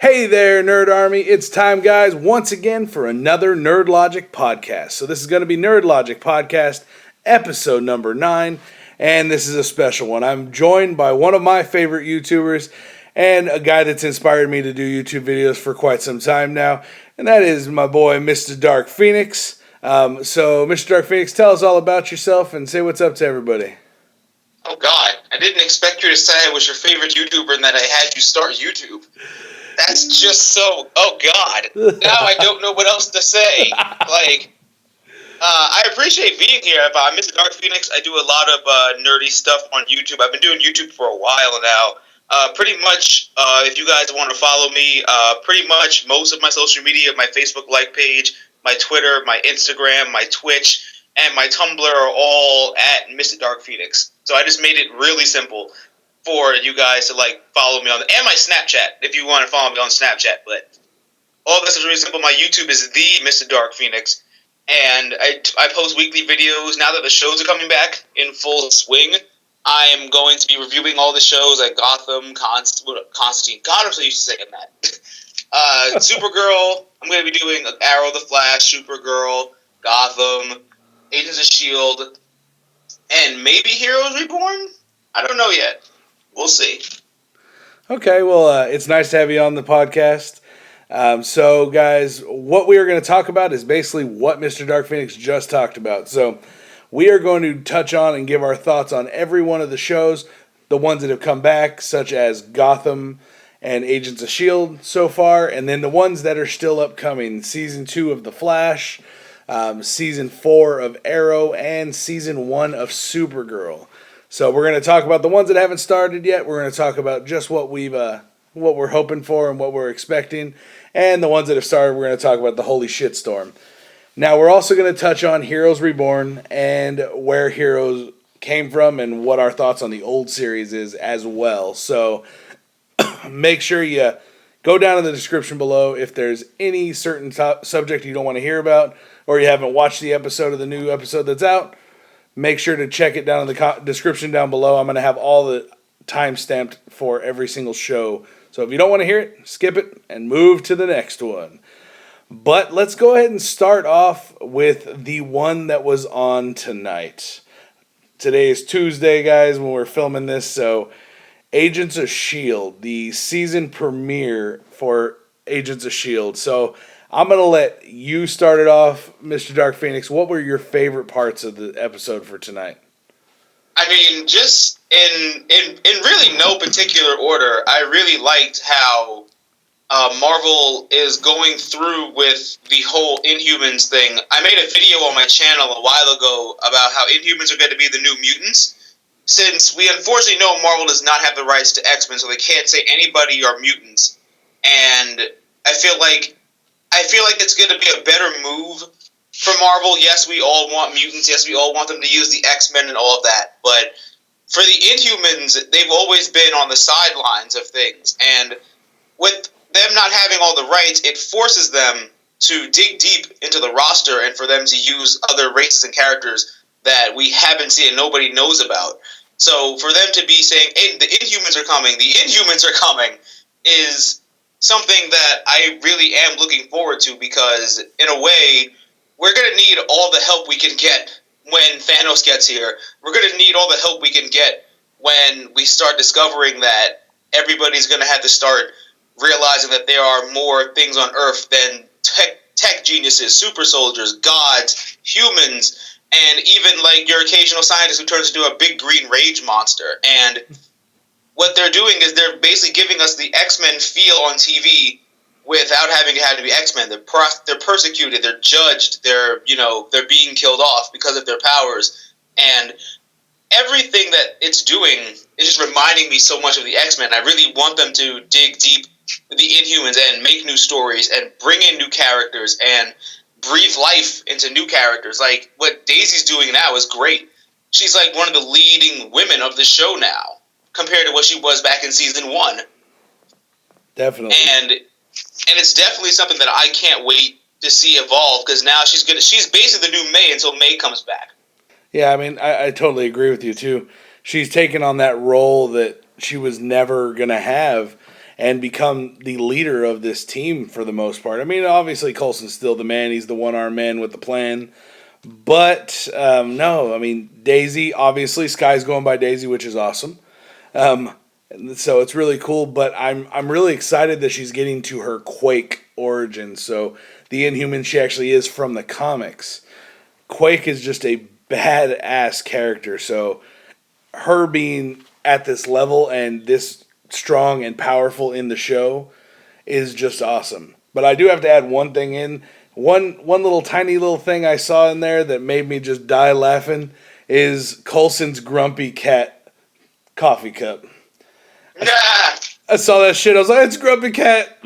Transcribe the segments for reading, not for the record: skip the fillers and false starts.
Hey there, Nerd Army. It's time, guys, once again for another Nerd Logic podcast. So this is going to be Nerd Logic Podcast, episode number 9, and this is a special one. I'm joined by one of my favorite YouTubers and a guy that's inspired me to do YouTube videos for quite some time now, and that is my boy, MrDarkPhoenix. So, MrDarkPhoenix, tell us all about yourself and say what's up to everybody. Oh, God. I didn't expect you to say I was your favorite YouTuber and that I had you start YouTube. That's just so... Oh, God. Now I don't know what else to say. I appreciate being here. I'm MrDarkPhoenix. I do a lot of nerdy stuff on YouTube. I've been doing YouTube for a while now. Pretty much, if you guys want to follow me, pretty much most of my social media, my Facebook like page, my Twitter, my Instagram, my Twitch, and my Tumblr are all at MrDarkPhoenix. So I just made it really simple for you guys to follow me on, and my Snapchat if you want to follow me on Snapchat. But all this is really simple. My YouTube is TheMrDarkPheonix, and I post weekly videos. Now that the shows are coming back in full swing, I am going to be reviewing all the shows like Gotham, Constantine. God, I'm so used to saying that. Supergirl. I'm going to be doing Arrow, The Flash, Supergirl, Gotham, Agents of S.H.I.E.L.D., and maybe Heroes Reborn? I don't know yet. We'll see. Okay, well, it's nice to have you on the podcast. So, guys, what we are going to talk about is basically what MrDarkPhoenix just talked about. So, we are going to touch on and give our thoughts on every one of the shows, the ones that have come back, such as Gotham and Agents of S.H.I.E.L.D. so far, and then the ones that are still upcoming, Season 2 of The Flash, Season 4 of Arrow, and Season 1 of Supergirl. So we're going to talk about the ones that haven't started yet. We're going to talk about just what we're hoping for and what we're expecting. And the ones that have started, we're going to talk about the holy shitstorm. Now, we're also going to touch on Heroes Reborn and where Heroes came from and what our thoughts on the old series is as well. So make sure you go down in the description below if there's any certain subject you don't want to hear about or you haven't watched the new episode that's out. Make sure to check it down in the description down below. I'm going to have all the time stamped for every single show. So if you don't want to hear it, skip it and move to the next one. But let's go ahead and start off with the one that was on tonight. Today is Tuesday, guys, when we're filming this. So Agents of S.H.I.E.L.D., the season premiere for Agents of S.H.I.E.L.D. So I'm going to let you start it off, MrDarkPhoenix. What were your favorite parts of the episode for tonight? I mean, just in really no particular order, I really liked how Marvel is going through with the whole Inhumans thing. I made a video on my channel a while ago about how Inhumans are going to be the new mutants, since we unfortunately know Marvel does not have the rights to X-Men, so they can't say anybody are mutants. And I feel like it's going to be a better move for Marvel. Yes, we all want mutants. Yes, we all want them to use the X-Men and all of that. But for the Inhumans, they've always been on the sidelines of things. And with them not having all the rights, it forces them to dig deep into the roster and for them to use other races and characters that we haven't seen and nobody knows about. So for them to be saying, hey, the Inhumans are coming, is something that I really am looking forward to, because in a way, we're going to need all the help we can get when Thanos gets here. We're going to need all the help we can get when we start discovering that everybody's going to have to start realizing that there are more things on Earth than tech geniuses, super soldiers, gods, humans, and even your occasional scientist who turns into a big green rage monster. And what they're doing is they're basically giving us the X-Men feel on TV without having to have to be X-Men. They're persecuted, they're judged, they're being killed off because of their powers. And everything that it's doing is just reminding me so much of the X-Men. I really want them to dig deep with the Inhumans and make new stories and bring in new characters and breathe life into new characters. Like, what Daisy's doing now is great. She's one of the leading women of the show now, compared to what she was back in season 1. Definitely. And it's definitely something that I can't wait to see evolve, because now she's basically the new May until May comes back. Yeah, I mean, I totally agree with you, too. She's taken on that role that she was never going to have. and become the leader of this team for the most part. I mean, obviously Coulson's still the man. He's the one-armed man with the plan. But, no, I mean, Daisy, obviously, Sky's going by Daisy, which is awesome. So it's really cool, but I'm really excited that she's getting to her Quake origin. So the Inhuman she actually is from the comics. Quake is just a badass character, so her being at this level and this strong and powerful in the show is just awesome. But I do have to add one thing in. One little tiny little thing I saw in there that made me just die laughing is Coulson's grumpy cat coffee cup. Nah. I saw that shit. I was like, it's Grumpy Cat.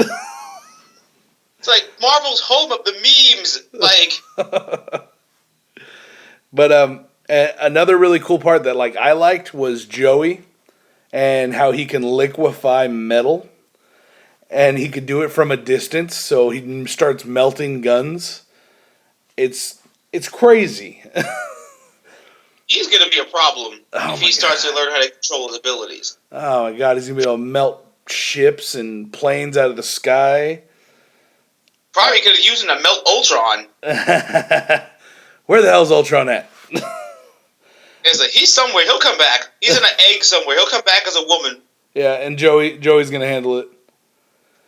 It's like Marvel's home of the memes. Like, but another really cool part that like I liked was Joey and how he can liquefy metal. And he could do it from a distance, so he starts melting guns. It's crazy. He's going to be a problem if he starts to learn how to control his abilities. Oh my god, he's going to be able to melt ships and planes out of the sky. Probably could have used him to melt Ultron. Where the hell's Ultron at? It's like, he's somewhere, he'll come back. He's in an egg somewhere, he'll come back as a woman. Yeah, and Joey's going to handle it.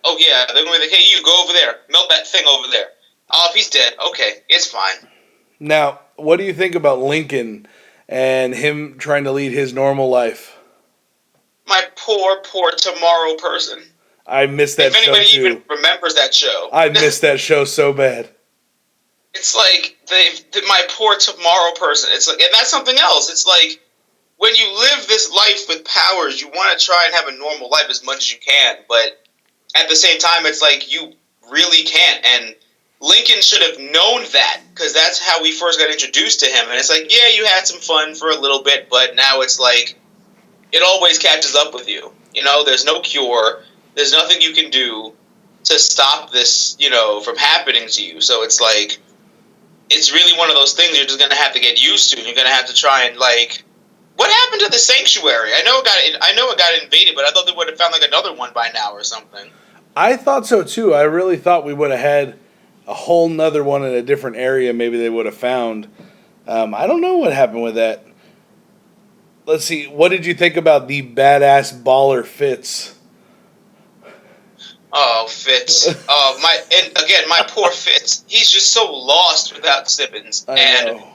Oh yeah, they're going to be like, hey, you go over there, melt that thing over there. Oh, if he's dead, okay, it's fine. Now, what do you think about Lincoln and him trying to lead his normal life? My poor Tomorrow person. I missed that show too. If anybody even remembers that show. I missed that show so bad. It's like, my poor Tomorrow person. It's like, and that's something else. It's like, when you live this life with powers, you want to try and have a normal life as much as you can, but at the same time, it's like, you really can't, and Lincoln should have known that, because that's how we first got introduced to him, and it's like, yeah, you had some fun for a little bit, but now it's like, it always catches up with you. You know, there's no cure, there's nothing you can do to stop this, you know, from happening to you, so it's like, it's really one of those things you're just going to have to get used to, and you're going to have to try and, like, what happened to the Sanctuary? I know it got invaded, but I thought they would have found, like, another one by now or something. I thought so too. I really thought we would have had a whole nother one in a different area. Maybe they would have found. I don't know what happened with that. Let's see. What did you think about the badass baller Fitz? Oh, Fitz. My poor Fitz. He's just so lost without Simmons. I know.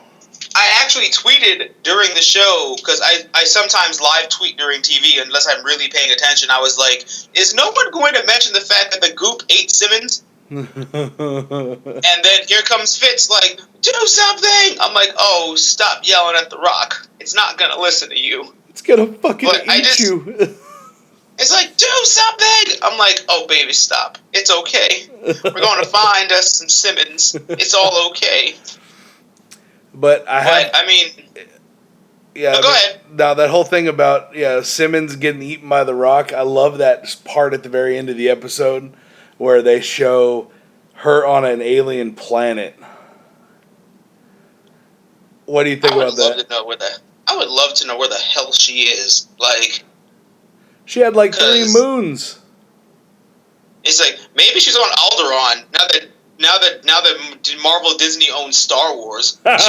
I actually tweeted during the show, because I sometimes live tweet during TV unless I'm really paying attention. I was like, is no one going to mention the fact that the Goop ate Simmons? And then here comes Fitz like, do something! I'm like, oh, stop yelling at the Rock. It's not going to listen to you. It's going to fucking eat you. It's like, do something! I'm like, oh, baby, stop. It's okay. We're going to find us some Simmons. It's all okay. But go ahead. Now that whole thing about Simmons getting eaten by the Rock, I love that part at the very end of the episode where they show her on an alien planet. What do you think about that? I would love to know where the hell she is. Like, she had like 3 moons. It's like, maybe she's on Alderaan now that Marvel Disney owns Star Wars. It's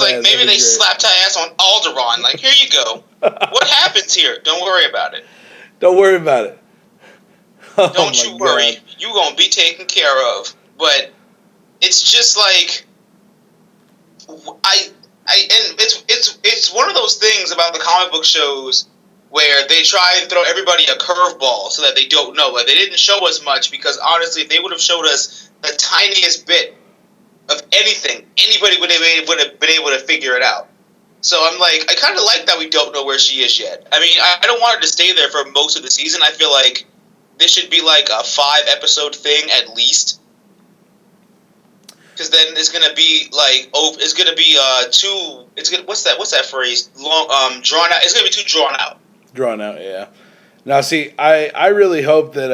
like, maybe they slapped her ass on Alderaan. Like, here you go. What happens here? Don't worry about it. Don't worry about it. Don't you worry. God. You gonna be taken care of. But it's just like, it's one of those things about the comic book shows where they try and throw everybody a curveball so that they don't know. Like, they didn't show us much because, honestly, if they would have showed us the tiniest bit of anything, anybody would have been able to figure it out. So I'm like, I kind of like that we don't know where she is yet. I mean, I don't want her to stay there for most of the season. I feel like this should be like a 5-episode thing at least. Because then it's gonna be like, it's gonna be what's that phrase? Drawn out. It's gonna be too drawn out. Drawn out, yeah. Now, see, I really hope that,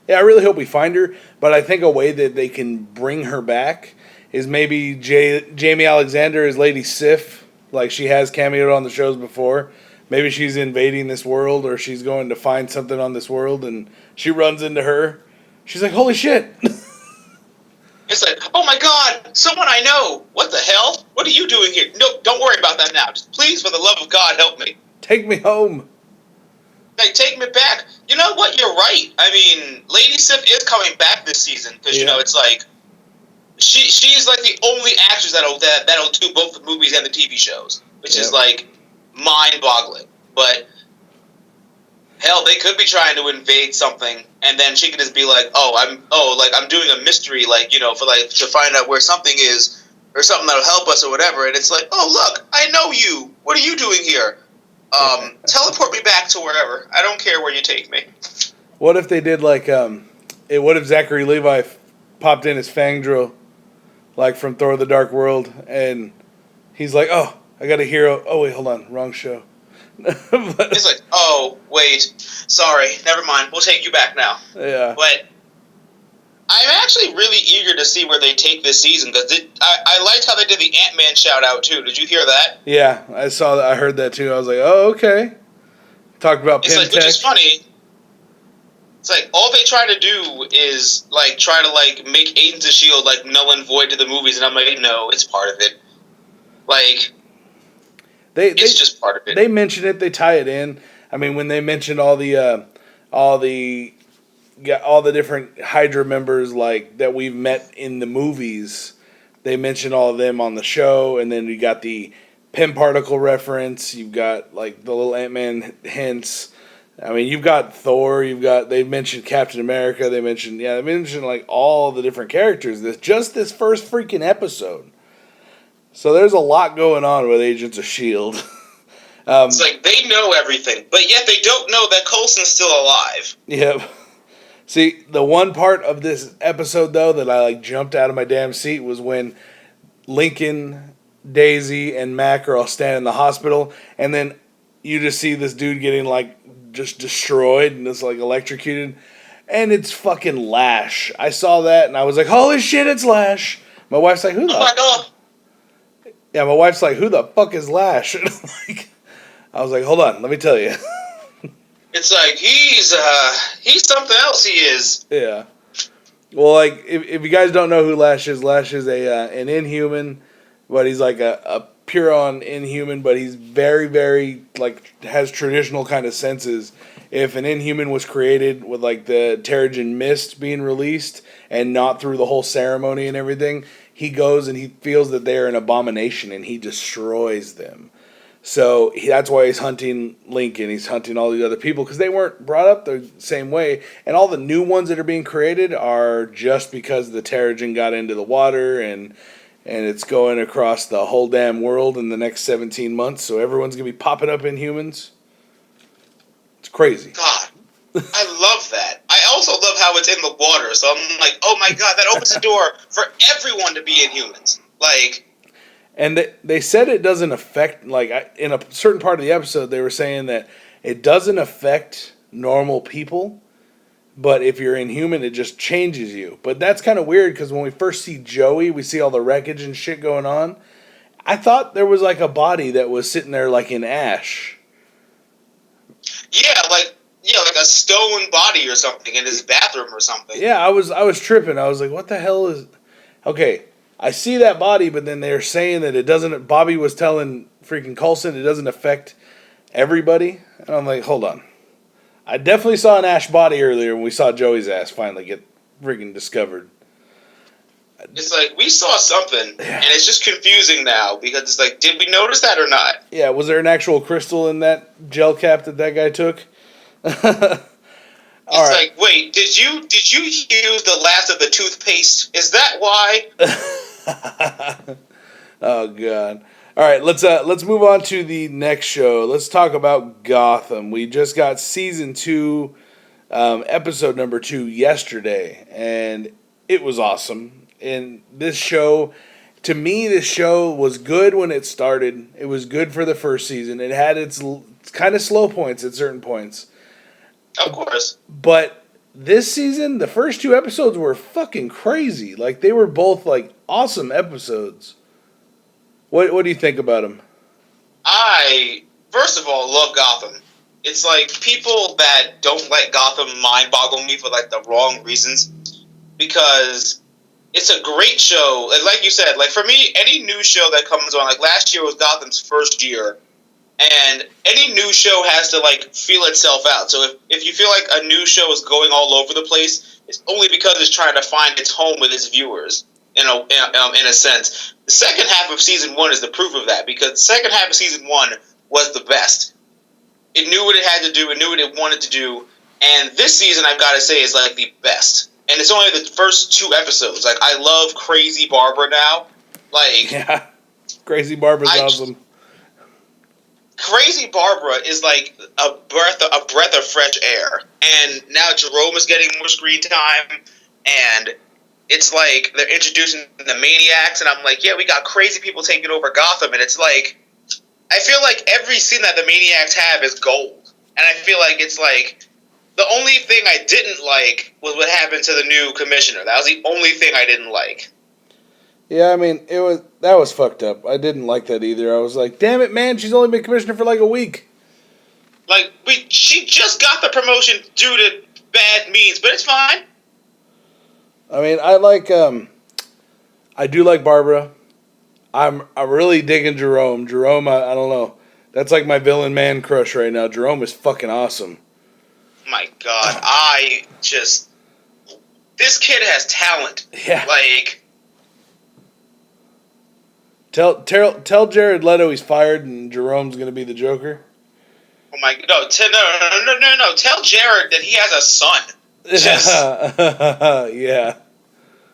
I really hope we find her, but I think a way that they can bring her back is maybe Jamie Alexander as Lady Sif, like she has cameoed on the shows before. Maybe she's invading this world, or she's going to find something on this world, and she runs into her. She's like, holy shit. It's like, oh my god, someone I know. What the hell? What are you doing here? No, don't worry about that now. Just please, for the love of God, help me. Take me home. Like, take me back. You know what? You're right. I mean, Lady Sif is coming back this season because you know it's like she's like the only actress that'll do both the movies and the TV shows, which is like mind-boggling. But hell, they could be trying to invade something, and then she could just be like, I'm doing a mystery, like, you know, for like to find out where something is or something that'll help us or whatever. And it's like, oh look, I know you. What are you doing here? Teleport me back to wherever. I don't care where you take me. What if they did like what if Zachary Levi popped in as Fangdro, like from Thor: The Dark World, and he's like, oh, I got a hero. Oh wait, hold on, wrong show. It's like, oh wait, sorry, never mind. We'll take you back now. Yeah. But I'm actually really eager to see where they take this season because I liked how they did the Ant-Man shout out too. Did you hear that? Yeah, I saw that. I heard that too. I was like, oh, okay. Talked about it's like, which is funny. It's like all they try to do is like try to like make Agents of S.H.I.E.L.D. like null and void to the movies, and I'm like, no, it's part of it. Like, it's just part of it. They mention it. They tie it in. I mean, when they mentioned all the different Hydra members like that we've met in the movies, they mentioned all of them on the show, and then you got the Pym particle reference. You've got like the little Ant-Man hints. I mean, you've got Thor. They mentioned Captain America. They mentioned like all the different characters. This first freaking episode. So there's a lot going on with Agents of S.H.I.E.L.D. It's like they know everything, but yet they don't know that Coulson's still alive. Yep. See, the one part of this episode, though, that I like jumped out of my damn seat was when Lincoln, Daisy, and Mac are all standing in the hospital, and then you just see this dude getting like just destroyed and it's like electrocuted, and it's fucking Lash. I saw that and I was like, holy shit, it's Lash. My wife's like, who the? Oh my god. Yeah, my wife's like, who the fuck is Lash? I was like, hold on, let me tell you. It's like he's something else. He is. Yeah. Well, like if you guys don't know who Lash is an Inhuman, but he's like a pure-on Inhuman, but he's very, very like has traditional kind of senses. If an Inhuman was created with like the Terrigen Mist being released and not through the whole ceremony and everything, he goes and he feels that they're an abomination and he destroys them. So that's why he's hunting Lincoln. He's hunting all these other people because they weren't brought up the same way. And all the new ones that are being created are just because the Terrigen got into the water and it's going across the whole damn world in the next 17 months. So everyone's going to be popping up in humans. It's crazy. God, I love that. I also love how it's in the water. So I'm like, oh my god, that opens the door for everyone to be Inhumans. Like... And they said it doesn't affect, like, in a certain part of the episode, they were saying that it doesn't affect normal people, but if you're Inhuman, it just changes you. But that's kind of weird, because when we first see Joey, we see all the wreckage and shit going on. I thought there was, like, a body that was sitting there, like, in ash. Yeah, like a stone body or something in his bathroom or something. Yeah, I was tripping. I was like, what the hell is... Okay, I see that body, but then they're saying that it doesn't... Bobby was telling freaking Coulson it doesn't affect everybody. And I'm like, hold on. I definitely saw an ash body earlier when we saw Joey's ass finally get freaking discovered. It's like, we saw something, and it's just confusing now, because it's like, did we notice that or not? Yeah, was there an actual crystal in that gel cap that guy took? It's right. Like, wait, did you use the last of the toothpaste? Is that why? Oh god! All right, let's move on to the next show. Let's talk about Gotham. We just got season 2, episode number 2 yesterday, and it was awesome. And this show, to me, this show was good when it started. It was good for the first season. It had its kind of slow points at certain points. Of course. But this season, the first 2 episodes were fucking crazy. Like, they were both, like, awesome episodes. What do you think about them? I first of all, love Gotham. It's like people that don't like Gotham mind boggle me for like the wrong reasons, because it's a great show. Like you said, like for me, any new show that comes on, like last year was Gotham's first year, and any new show has to like feel itself out. So if you feel like a new show is going all over the place, it's only because it's trying to find its home with its viewers. In a sense, the second half of season 1 is the proof of that, because the second half of season 1 was the best. It knew what it had to do. It knew what it wanted to do. And this season, I've got to say, is like the best. And it's only the first 2 episodes. Like, I love Crazy Barbara now. Like, yeah, Crazy Barbara's awesome. Crazy Barbara is like a breath of fresh air. And now Jerome is getting more screen time, and it's like they're introducing the Maniacs, and I'm like, yeah, we got crazy people taking over Gotham, and it's like, I feel like every scene that the Maniacs have is gold. And I feel like it's like, the only thing I didn't like was what happened to the new commissioner. That was the only thing I didn't like. Yeah, I mean, that was fucked up. I didn't like that either. I was like, damn it, man, she's only been commissioner for like a week. Like, she just got the promotion due to bad means, but it's fine. I mean, I do like Barbara. I'm really digging Jerome. Jerome, I don't know. That's like my villain man crush right now. Jerome is fucking awesome. My God, this kid has talent. Yeah. Like, tell Jared Leto he's fired and Jerome's gonna be the Joker. Oh my, no. Tell Jared that he has a son. Yeah.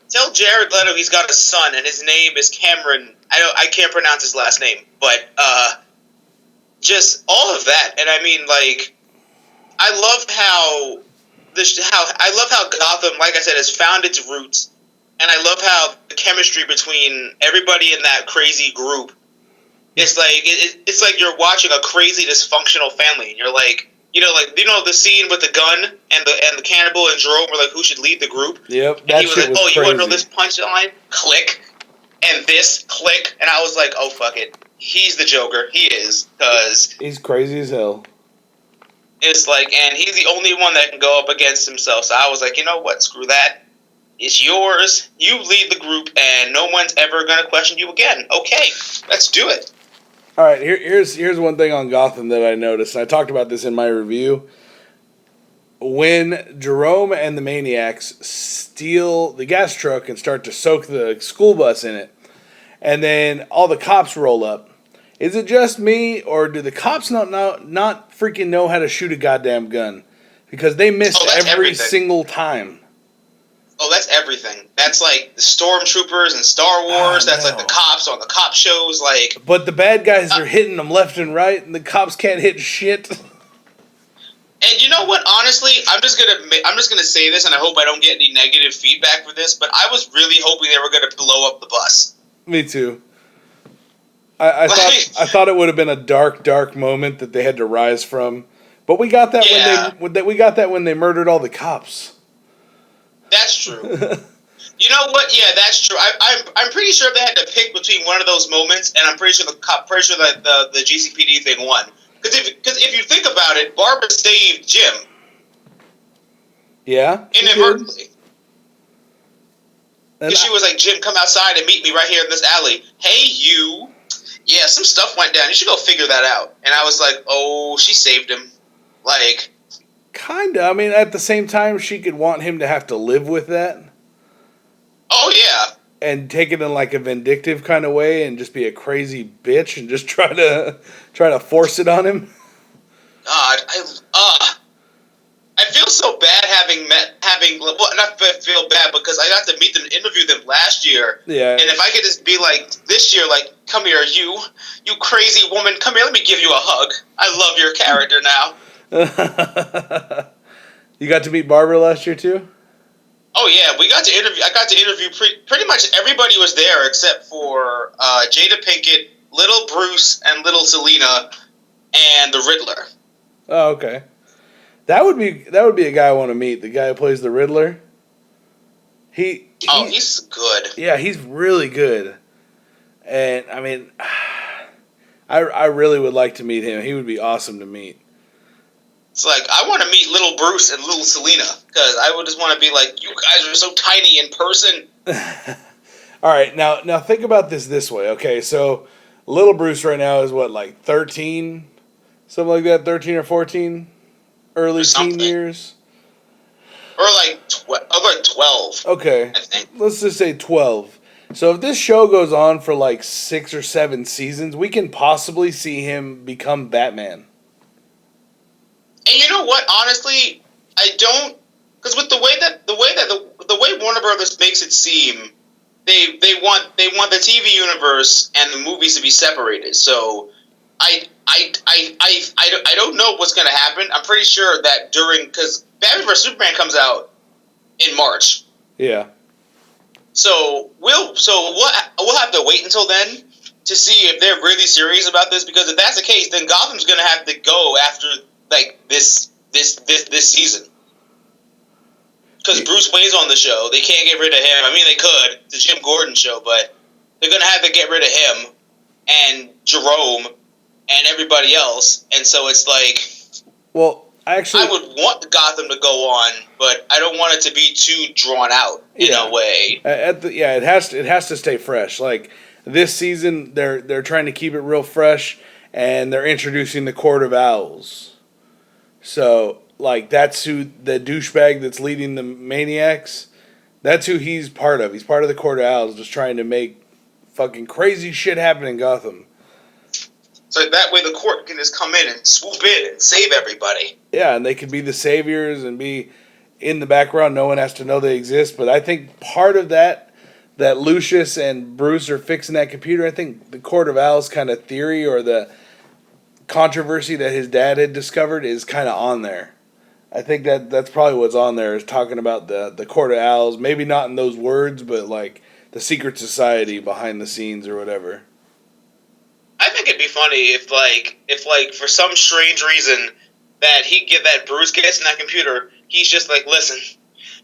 Tell Jared Leto he's got a son, and his name is Cameron. I can't pronounce his last name, but just all of that. And I mean, like, I love how Gotham, like I said, has found its roots, and I love how the chemistry between everybody in that crazy group. It's like you're watching a crazy dysfunctional family, and you're like, the scene with the gun and the cannibal and Jerome were like, who should lead the group? Yep. And he was like, oh, you want to know this punchline? Click. And this, click. And I was like, oh, fuck it. He's the Joker. He is. Because he's crazy as hell. It's like, and he's the only one that can go up against himself. So I was like, you know what? Screw that. It's yours. You lead the group, and no one's ever going to question you again. Okay, let's do it. All right, here's one thing on Gotham that I noticed. I talked about this in my review. When Jerome and the Maniacs steal the gas truck and start to soak the school bus in it, and then all the cops roll up, is it just me, or do the cops not freaking know how to shoot a goddamn gun? Because they missed every single time. Oh, that's everything. That's like the stormtroopers in Star Wars. That's like the cops on the cop shows. Like, but the bad guys are hitting them left and right, and the cops can't hit shit. And you know what? Honestly, I'm just gonna say this, and I hope I don't get any negative feedback for this. But I was really hoping they were gonna blow up the bus. Me too. I thought it would have been a dark moment that they had to rise from, but we got that when they murdered all the cops. That's true. You know what? Yeah, that's true. I'm pretty sure they had to pick between one of those moments, and I'm pretty sure that the GCPD thing won. Because if you think about it, Barbara saved Jim. Yeah. Inadvertently. Because she was like, Jim, come outside and meet me right here in this alley. Hey, you. Yeah, some stuff went down. You should go figure that out. And I was like, oh, she saved him. Like. Kinda. I mean, at the same time, she could want him to have to live with that. Oh, yeah. And take it in like a vindictive kind of way and just be a crazy bitch and just try to force it on him. God, I feel so bad not feel bad because I got to meet them and interview them last year. Yeah. And if I could just be like, this year, like, come here, you crazy woman, come here, let me give you a hug. I love your character now. You got to meet Barbara last year too? Oh yeah, I got to interview pretty much everybody was there except for Jada Pinkett, Little Bruce, and Little Selena, and the Riddler. Oh, okay. That would be a guy I want to meet. The guy who plays the Riddler. He's good. Yeah, he's really good. And I mean, I really would like to meet him. He would be awesome to meet. It's like, I want to meet little Bruce and little Selena, because I would just want to be like, you guys are so tiny in person. All right, now think about this way. Okay, so little Bruce right now is what, like 13, something like that, 13 or 14, early teen years, or like 12. Okay, I think. Let's just say 12. So if this show goes on for like 6 or 7 seasons, we can possibly see him become Batman. And you know what? Honestly, I don't, because with the way Warner Brothers makes it seem, they want the TV universe and the movies to be separated. So I don't know what's going to happen. I'm pretty sure that because Batman vs Superman comes out in March. Yeah. So we'll have to wait until then to see if they're really serious about this, because if that's the case, then Gotham's going to have to go after like this season. Because Bruce Wayne's on the show, they can't get rid of him. I mean, they could. It's a Jim Gordon show, but they're going to have to get rid of him and Jerome and everybody else. And so it's like, well, I would want Gotham to go on, but I don't want it to be too drawn out in a way. It has to stay fresh. Like this season, they're trying to keep it real fresh, and they're introducing the Court of Owls. So like that's who the douchebag that's leading the Maniacs. That's who he's part of. He's part of the Court of Owls, just trying to make fucking crazy shit happen in Gotham. So that way the court can just come in and swoop in and save everybody. Yeah, and they could be the saviors and be in the background. No one has to know they exist. But I think part of that Lucius and Bruce are fixing that computer, I think the Court of Owls kind of theory or the controversy that his dad had discovered is kind of on there. I think that's probably what's on there, is talking about the Court of Owls. Maybe not in those words, but like the secret society behind the scenes or whatever. I think it'd be funny if for some strange reason that Bruce gets in that computer, he's just like, listen,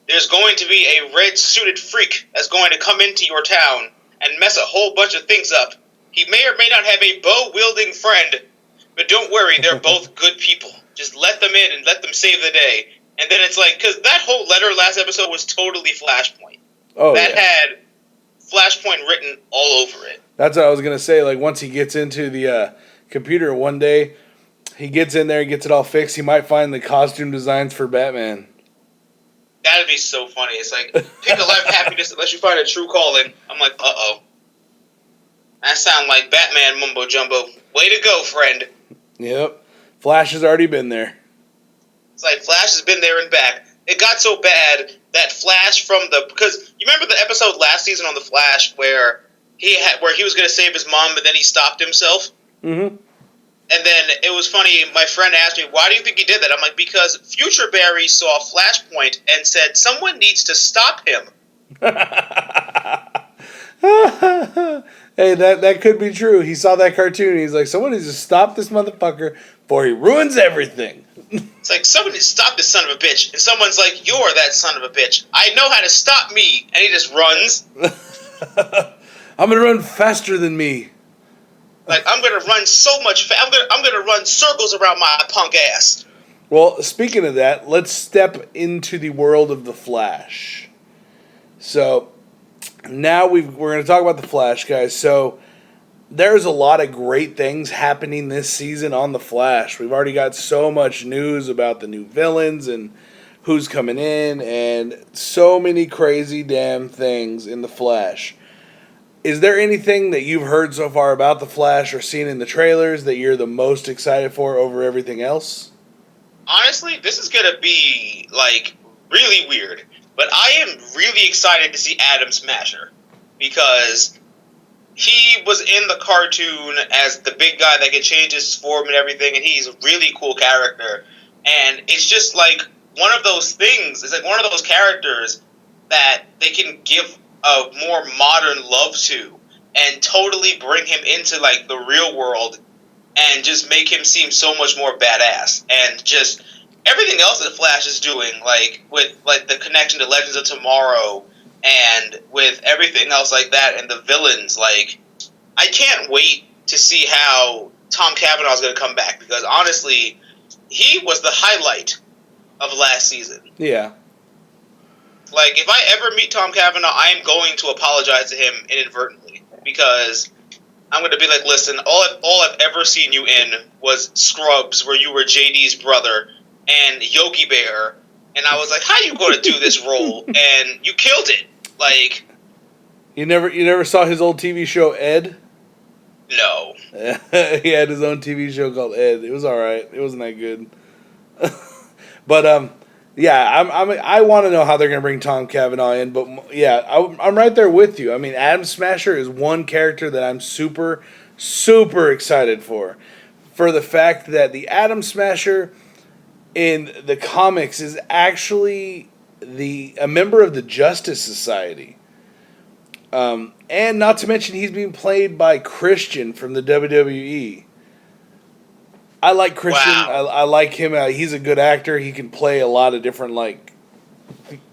there's going to be a red suited freak that's going to come into your town and mess a whole bunch of things up. He may or may not have a bow wielding friend, but don't worry, they're both good people. Just let them in and let them save the day. And then it's like, because that whole letter last episode was totally Flashpoint. Oh, that had Flashpoint written all over it. That's what I was going to say. Like, once he gets into the computer one day, he gets in there and gets it all fixed, he might find the costume designs for Batman. That'd be so funny. It's like, pick a life of happiness unless you find a true calling. I'm like, uh-oh. That sound like Batman mumbo jumbo. Way to go, friend. Yep. Flash has already been there. It's like Flash has been there and back. It got so bad that Flash because you remember the episode last season on the Flash where he was going to save his mom, but then he stopped himself? Mm-hmm. And then it was funny, my friend asked me, why do you think he did that? I'm like, because Future Barry saw Flashpoint and said, someone needs to stop him. Hey, that could be true. He saw that cartoon. He's like, someone needs to stop this motherfucker before he ruins everything. It's like, someone needs to stop this son of a bitch. And someone's like, you're that son of a bitch. I know how to stop me. And he just runs. I'm going to run faster than me. Like, I'm going to run so much I'm going to run circles around my punk ass. Well, speaking of that, let's step into the world of the Flash. So, now we're going to talk about the Flash, guys. So, there's a lot of great things happening this season on the Flash. We've already got so much news about the new villains and who's coming in, and so many crazy damn things in the Flash. Is there anything that you've heard so far about the Flash or seen in the trailers that you're the most excited for over everything else? Honestly, this is going to be, like, really weird. But I am really excited to see Atom Smasher. Because he was in the cartoon as the big guy that can change his form and everything, and he's a really cool character. And it's just, like, one of those things. It's like one of those characters that they can give a more modern love to and totally bring him into like the real world and just make him seem so much more badass. And just everything else that Flash is doing, like with like the connection to Legends of Tomorrow and with everything else like that and the villains, like I can't wait to see how Tom Cavanaugh is going to come back, because honestly, he was the highlight of last season. Yeah. Like, if I ever meet Tom Cavanaugh, I am going to apologize to him inadvertently, because I'm going to be like, listen, all I've ever seen you in was Scrubs, where you were JD's brother, and Yogi Bear, and I was like, how you going to do this role? And you killed it. Like, you never saw his old TV show Ed? No. He had his own TV show called Ed. It was all right. It wasn't that good. But yeah, I want to know how they're going to bring Tom Cavanaugh in. But yeah, I'm right there with you. I mean, Atom Smasher is one character that I'm super, super excited for the fact that the Atom Smasher in the comics is actually a member of the Justice Society. And not to mention, he's being played by Christian from the WWE. I like Christian. Wow. I like him. He's a good actor. He can play a lot of different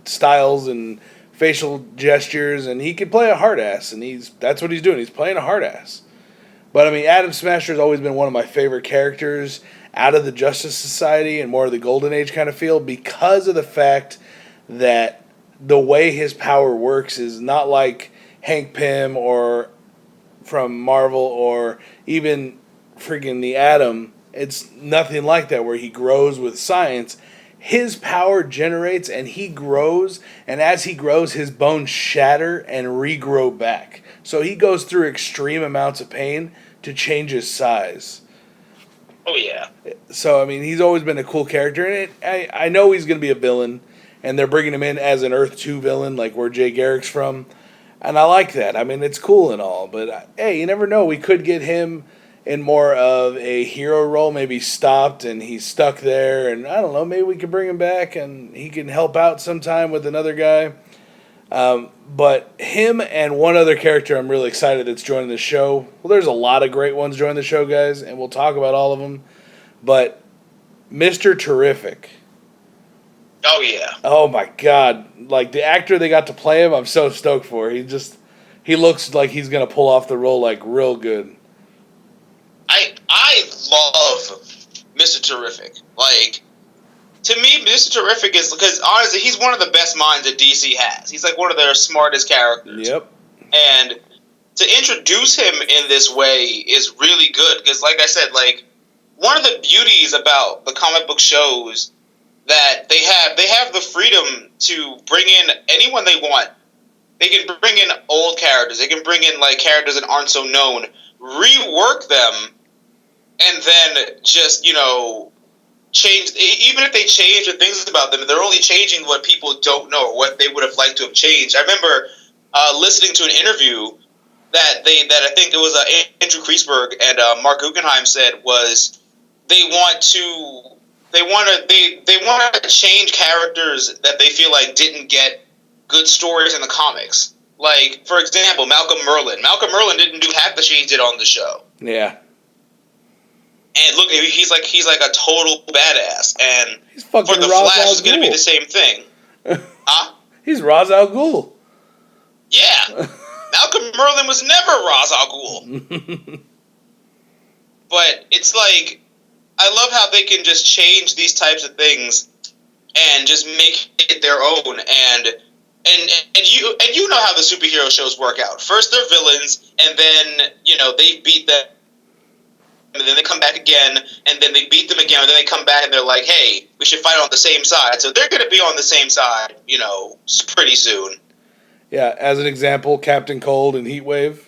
styles and facial gestures, and he can play a hard ass. And that's what he's doing. He's playing a hard ass. But I mean, Atom Smasher has always been one of my favorite characters out of the Justice Society and more of the Golden Age kind of feel, because of the fact that the way his power works is not like Hank Pym or from Marvel or even freaking the Atom. It's nothing like that, where he grows with science. His power generates and he grows, and as he grows, his bones shatter and regrow back. So he goes through extreme amounts of pain to change his size. Oh, yeah. So, I mean, he's always been a cool character, and I know he's going to be a villain, and they're bringing him in as an Earth 2 villain, like where Jay Garrick's from. And I like that. I mean, it's cool and all, but hey, you never know. We could get him in more of a hero role, maybe stopped and he's stuck there, and I don't know, maybe we could bring him back and he can help out sometime with another guy. But him and one other character I'm really excited that's joining the show. Well, there's a lot of great ones joining the show, guys, and we'll talk about all of them. But Mr. Terrific. Oh, yeah. Oh, my God. Like, the actor they got to play him, I'm so stoked for. He looks like he's going to pull off the role, like, real good. I love Mr. Terrific. Like, to me, Mr. Terrific is, because honestly, he's one of the best minds that DC has. He's like one of their smartest characters. Yep. And to introduce him in this way is really good, because like I said, like, one of the beauties about the comic book shows that they have the freedom to bring in anyone they want. They can bring in old characters. They can bring in like characters that aren't so known, rework them, and then just, change. Even if they change the things about them, they're only changing what people don't know, or what they would have liked to have changed. I remember listening to an interview that I think it was Andrew Kreisberg and Mark Guggenheim said was they want to change characters that they feel like didn't get good stories in the comics. Like, for example, Malcolm Merlyn. Malcolm Merlyn didn't do half the shit he did on the show. Yeah. And look, he's like a total badass. And he's for the Flash, it's going to be the same thing. Huh? He's Ra's al Ghul. Yeah. Malcolm Merlyn was never Ra's al Ghul. But it's like, I love how they can just change these types of things and just make it their own. And you know how the superhero shows work out. First they're villains, and then they beat them, and then they come back again, and then they beat them again, and then they come back and they're like, hey, we should fight on the same side. So they're going to be on the same side, pretty soon. Yeah, as an example, Captain Cold and Heatwave.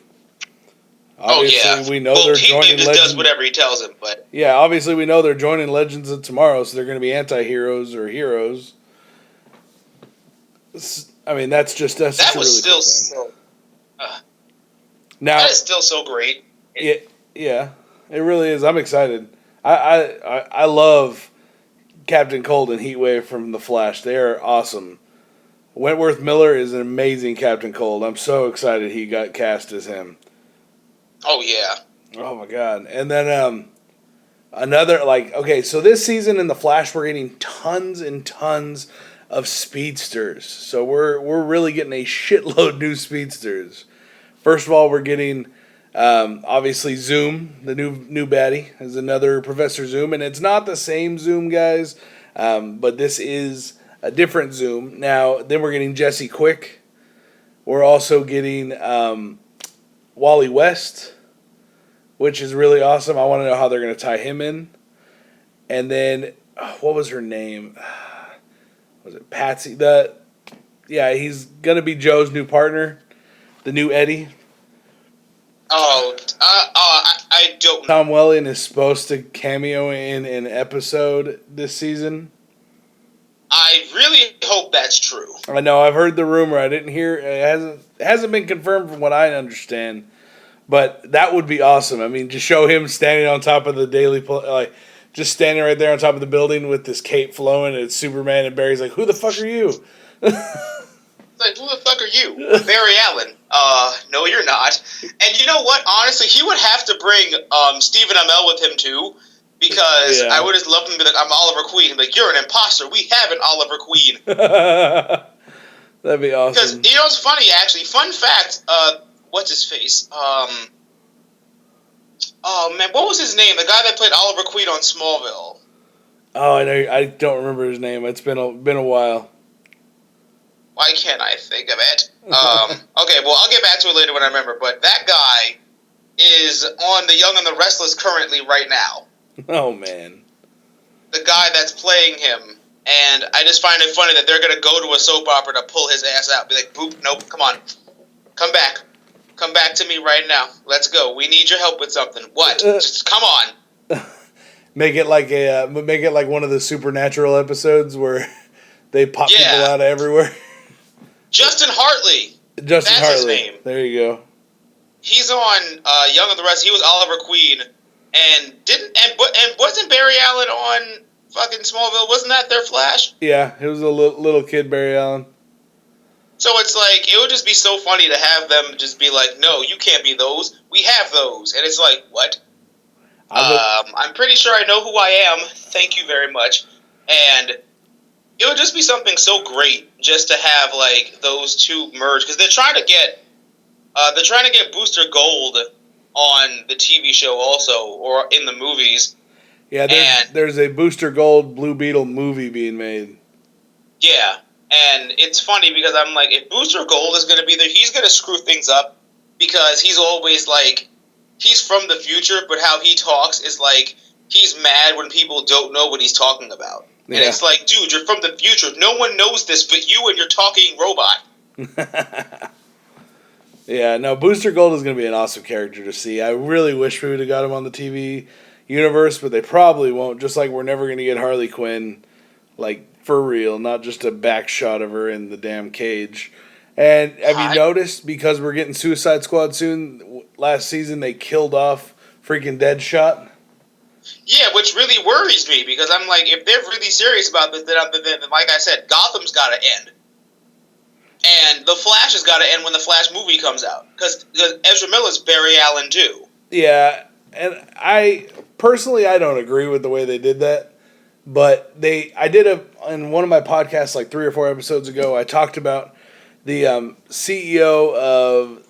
Obviously, we know they're joining Heatwave just does whatever he tells him, but yeah, obviously we know they're joining Legends of Tomorrow, so they're going to be anti-heroes or heroes. I mean, that's just a really cool thing. Now, that is still so great. Yeah, it really is. I'm excited. I love Captain Cold and Heatwave from The Flash. They are awesome. Wentworth Miller is an amazing Captain Cold. I'm so excited he got cast as him. Oh, yeah. Oh, my God. And then another, so this season in The Flash, we're getting tons and tons of speedsters. So we're really getting a shitload new speedsters. First of all, we're getting Obviously, Zoom, the new baddie, is another Professor Zoom, and it's not the same Zoom, guys, but this is a different Zoom. Now, then we're getting Jesse Quick. We're also getting Wally West, which is really awesome. I want to know how they're going to tie him in. And then, what was her name? Was it Patsy? He's going to be Joe's new partner, the new Eddie. I don't know. Tom Welling is supposed to cameo in an episode this season. I really hope that's true. I know, I've heard the rumor. I didn't hear it. Hasn't been confirmed from what I understand. But that would be awesome. I mean, just show him standing on top of the just standing right there on top of the building with this cape flowing, and it's Superman, and Barry's like, "Who the fuck are you?" Like, who the fuck are you? Barry Allen. No, you're not. And you know what? Honestly, he would have to bring Stephen Amell with him too, because I would just love him to be like, "I'm Oliver Queen." He'd be like, "You're an imposter. We have an Oliver Queen." That'd be awesome. Because you know, it's funny actually. Fun fact. What's his face? Oh man, what was his name? The guy that played Oliver Queen on Smallville. Oh, I know. I don't remember his name. It's been a while. Why can't I think of it? Okay, well, I'll get back to it later when I remember. But that guy is on The Young and the Restless currently right now. Oh, man. The guy that's playing him. And I just find it funny that they're going to go to a soap opera to pull his ass out. Be like, boop, nope, come on. Come back. Come back to me right now. Let's go. We need your help with something. What? Just come on. Make it like one of the Supernatural episodes where they pop people out of everywhere. Justin Hartley. That's his name. There you go. He's on Young and the Rest. He was Oliver Queen, and wasn't Barry Allen on fucking Smallville? Wasn't that their Flash? Yeah, it was a little kid, Barry Allen. So it's like, it would just be so funny to have them just be like, "No, you can't be those. We have those," and it's like, what? I'm pretty sure I know who I am. Thank you very much, and. It would just be something so great just to have like those two merge, because they're trying to get Booster Gold on the TV show also, or in the movies. Yeah, there's a Booster Gold Blue Beetle movie being made. Yeah, and it's funny because I'm like, if Booster Gold is going to be there, he's going to screw things up, because he's always like, he's from the future, but how he talks is like he's mad when people don't know what he's talking about. And it's like, dude, you're from the future. No one knows this but you and your talking robot. Yeah, no, Booster Gold is going to be an awesome character to see. I really wish we would have got him on the TV universe, but they probably won't. Just like we're never going to get Harley Quinn, like, for real, not just a back shot of her in the damn cage. And have you noticed, because we're getting Suicide Squad soon, last season they killed off freaking Deadshot? Yeah, which really worries me, because I'm like, if they're really serious about this, then like I said, Gotham's got to end. And The Flash has got to end when the Flash movie comes out. Because Ezra Miller's Barry Allen too. Yeah, and I don't agree with the way they did that. But I did in one of my podcasts like 3 or 4 episodes ago, I talked about the CEO of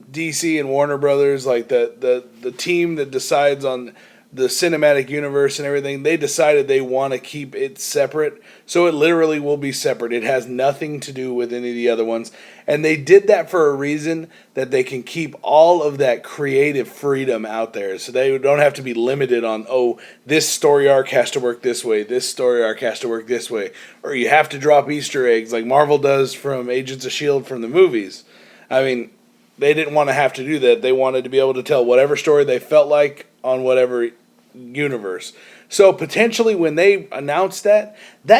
DC and Warner Brothers, like the team that decides on the cinematic universe and everything. They decided they want to keep it separate, so it literally will be separate. It has nothing to do with any of the other ones, and they did that for a reason, that they can keep all of that creative freedom out there, so they don't have to be limited on, oh, this story arc has to work this way, this story arc has to work this way, or you have to drop Easter eggs like Marvel does from Agents of S.H.I.E.L.D. from the movies. I mean, they didn't want to have to do that. They wanted to be able to tell whatever story they felt like on whatever universe. So potentially when they announce that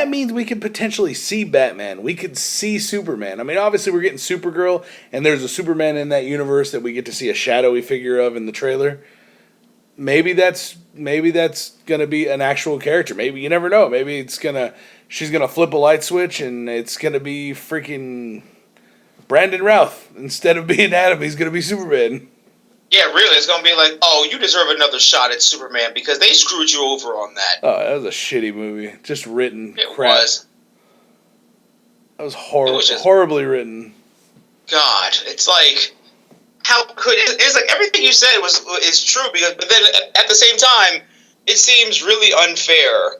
means we could potentially see Batman. We could see Superman. I mean, obviously we're getting Supergirl, and there's a Superman in that universe that we get to see a shadowy figure of in the trailer. Maybe that's gonna be an actual character. Maybe, you never know. Maybe she's gonna flip a light switch and it's gonna be freaking Brandon Routh. Instead of being Adam, he's gonna be Superman. Yeah, really, it's going to be like, oh, you deserve another shot at Superman because they screwed you over on that. Oh, that was a shitty movie. Just written it crap. Was. That was horribly written. God, it's like, how could it's like everything you said is true because but then at the same time it seems really unfair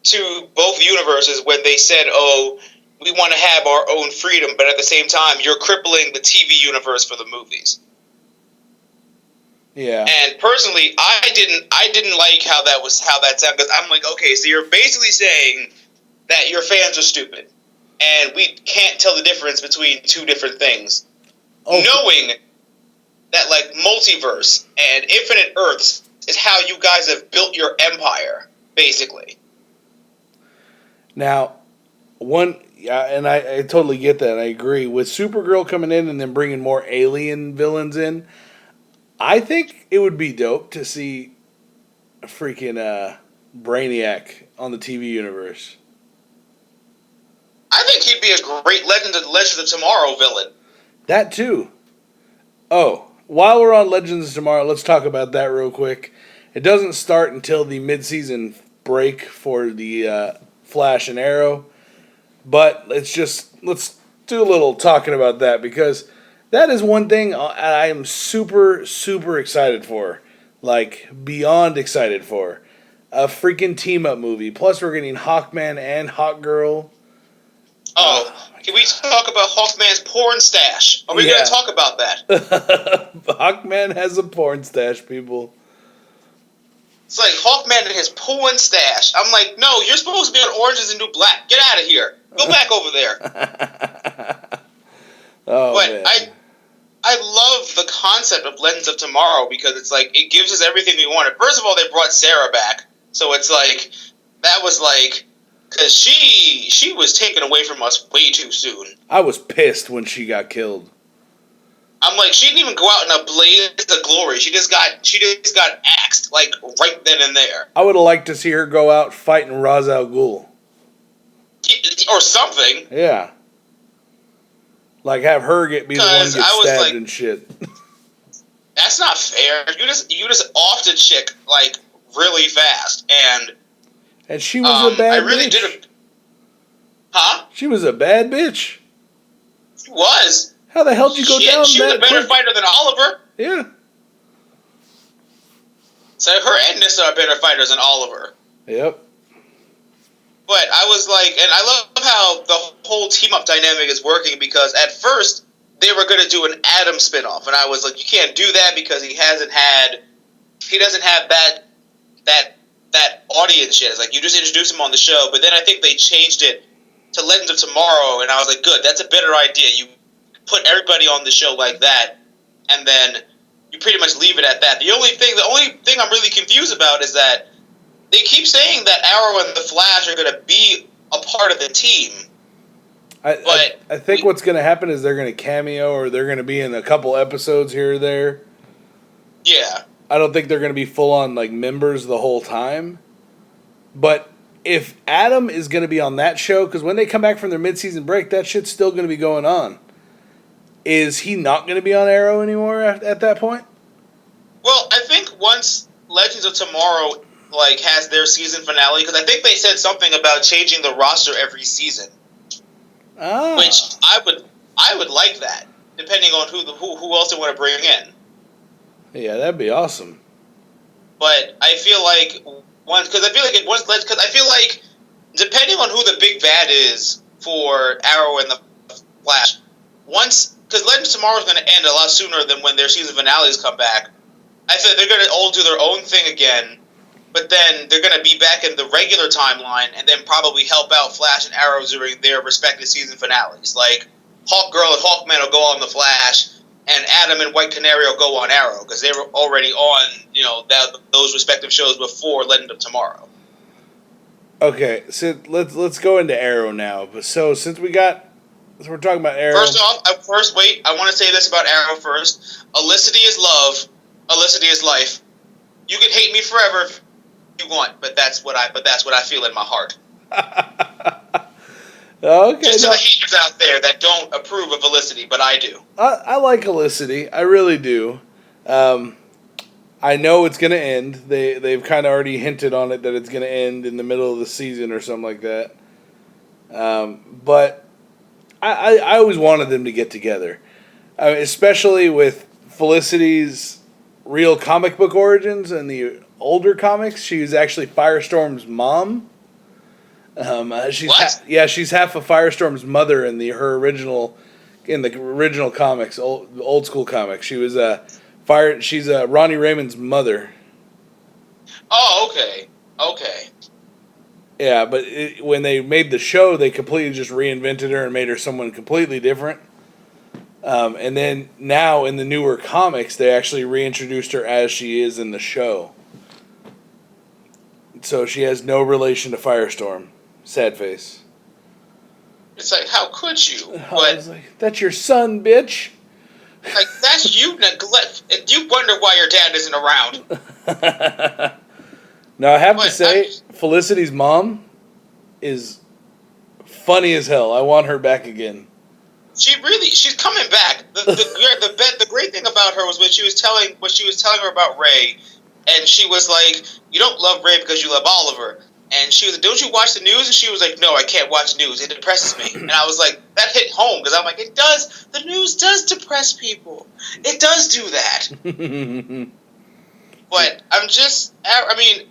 to both universes when they said, "Oh, we want to have our own freedom," but at the same time you're crippling the TV universe for the movies. Yeah. And personally, I didn't like how that sounded because I'm like, okay, so you're basically saying that your fans are stupid, and we can't tell the difference between two different things, knowing that like multiverse and infinite Earths is how you guys have built your empire, basically. Now, and I totally get that. I agree with Supergirl coming in and then bringing more alien villains in. I think it would be dope to see a freaking Brainiac on the TV universe. I think he'd be a great Legend of Tomorrow villain. That too. Oh, while we're on Legends of Tomorrow, let's talk about that real quick. It doesn't start until the mid-season break for the Flash and Arrow, but let's do a little talking about that because that is one thing I am super, super excited for. Like, beyond excited for. A freaking team-up movie. Plus, we're getting Hawkman and Hawkgirl. Oh, can we talk about Hawkman's porn stash? Are we going to talk about that? Hawkman has a porn stash, people. It's like Hawkman and his porn stash. I'm like, no, you're supposed to be on Orange Is the New Black. Get out of here. Go back over there. Man. I love the concept of Legends of Tomorrow because it's like it gives us everything we wanted. First of all, they brought Sarah back, so it's like that was like because she was taken away from us way too soon. I was pissed when she got killed. I'm like, she didn't even go out in a blaze of glory. She just got axed like right then and there. I would have liked to see her go out fighting Ra's al Ghul or something. Yeah. Like, have her be the one get stabbed like, and shit. That's not fair. You just offed a chick, like, really fast, and she was a bad bitch. I really did Huh? She was a bad bitch. She was. How the hell did you go down She was a better fighter than Oliver. Yeah. So her and Nissa are better fighters than Oliver. Yep. But I was like, and I love how the whole team-up dynamic is working because at first they were going to do an Adam spinoff, and I was like, you can't do that because he doesn't have that audience yet. It's like, you just introduce him on the show, but then I think they changed it to Legends of Tomorrow, and I was like, good, that's a better idea. You put everybody on the show like that, and then you pretty much leave it at that. The only thing I'm really confused about is that they keep saying that Arrow and the Flash are going to be a part of the team. I think what's going to happen is they're going to cameo or they're going to be in a couple episodes here or there. Yeah. I don't think they're going to be full-on like members the whole time. But if Adam is going to be on that show, because when they come back from their mid-season break, that shit's still going to be going on. Is he not going to be on Arrow anymore at that point? Well, I think once Legends of Tomorrow has their season finale, because I think they said something about changing the roster every season. Ah. Which I would like that, depending on who else they want to bring in. Yeah, that'd be awesome. But I feel like depending on who the big bad is for Arrow and the Flash, because Legends of Tomorrow is going to end a lot sooner than when their season finales come back. I think they're going to all do their own thing again. But then they're going to be back in the regular timeline and then probably help out Flash and Arrow during their respective season finales. Like, Hawkgirl and Hawkman will go on the Flash, and Adam and White Canary will go on Arrow, because they were already on, those respective shows before Legend of Tomorrow. Okay, so let's go into Arrow now. So we're talking about Arrow. First off, I want to say this about Arrow first. Elicity is love. Elicity is life. You can hate me forever if you want, but that's what I feel in my heart. Okay, just to the haters out there that don't approve of Elicity, but I do. I like Elicity. I really do. I know it's going to end. They've kind of already hinted on it that it's going to end in the middle of the season or something like that. But I always wanted them to get together, especially with Felicity's real comic book origins in the older comics. She was actually Firestorm's mom. She's she's half of Firestorm's mother in the original comics, old school comics. She was She's Ronnie Raymond's mother. Oh, okay. Yeah, but when they made the show, they completely just reinvented her and made her someone completely different. And then now in the newer comics, they actually reintroduced her as she is in the show. So she has no relation to Firestorm. Sad face. It's like, how could you? I was like, that's your son, bitch. Like, that's you neglect. You wonder why your dad isn't around. Now, I have to say, Felicity's mom is funny as hell. I want her back again. She's coming back. The great thing about her was when she was telling her about Ray, and she was like, "You don't love Ray because you love Oliver." And she was like, "Don't you watch the news?" And she was like, "No, I can't watch news. It depresses me." And I was like, that hit home, because I'm like, it does. The news does depress people. It does do that. But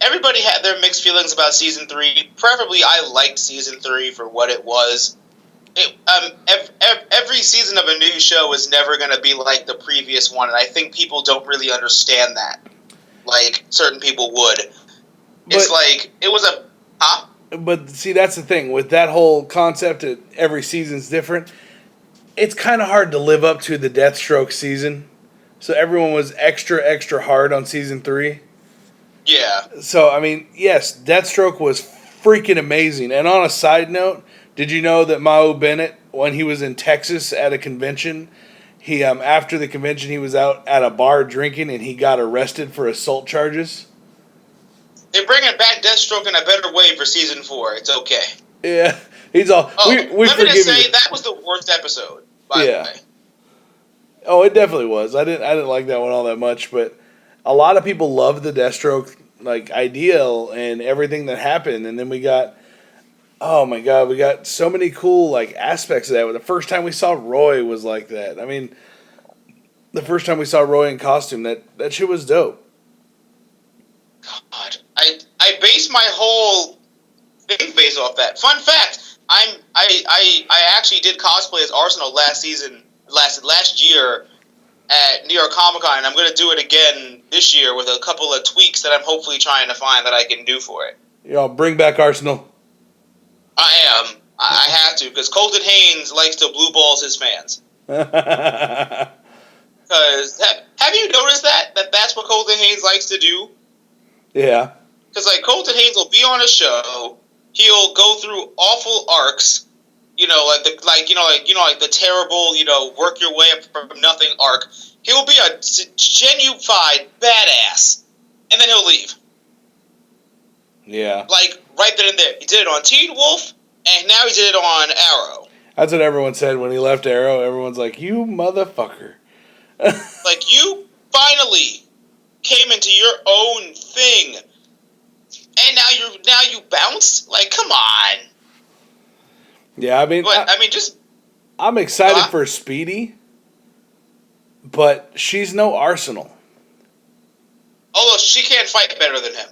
everybody had their mixed feelings about season 3. Preferably, I liked season 3 for what it was. Every season of a new show is never going to be like the previous one, and I think people don't really understand that. Like certain people would. It's like it was a. Huh? But see, that's the thing with that whole concept that every season's different. It's kind of hard to live up to the Deathstroke season, so everyone was extra hard on season 3. Yeah. So I mean, yes, Deathstroke was freaking amazing. And on a side note, did you know that Mau Bennett, when he was in Texas at a convention, he after the convention he was out at a bar drinking and he got arrested for assault charges? They're bringing back Deathstroke in a better way for season 4. It's okay. Yeah, he's all. Let me just say that was the worst episode. By the way. Oh, it definitely was. I didn't like that one all that much, but a lot of people love the Deathstroke like ideal and everything that happened, and then we got. Oh my God, we got so many cool like aspects of that. The first time we saw Roy was like that. I mean, the first time we saw Roy in costume, that shit was dope. God, I base my whole thing based off that. Fun fact: I actually did cosplay as Arsenal last year at New York Comic Con, and I'm going to do it again this year with a couple of tweaks that I'm hopefully trying to find that I can do for it. Y'all bring back Arsenal. I am. I have to, because Colton Haynes likes to blue balls his fans. Because have you noticed that's what Colton Haynes likes to do? Yeah. Because like Colton Haynes will be on a show, he'll go through awful arcs, like the terrible, work your way up from nothing arc. He'll be a genuine badass, and then he'll leave. Yeah. Like, right then and there. He did it on Teen Wolf, and now he did it on Arrow. That's what everyone said when he left Arrow. Everyone's like, you motherfucker. Like, you finally came into your own thing, and now you bounced? Like, come on. Yeah, I mean... I'm excited for Speedy, but she's no Arsenal. Although she can't fight better than him.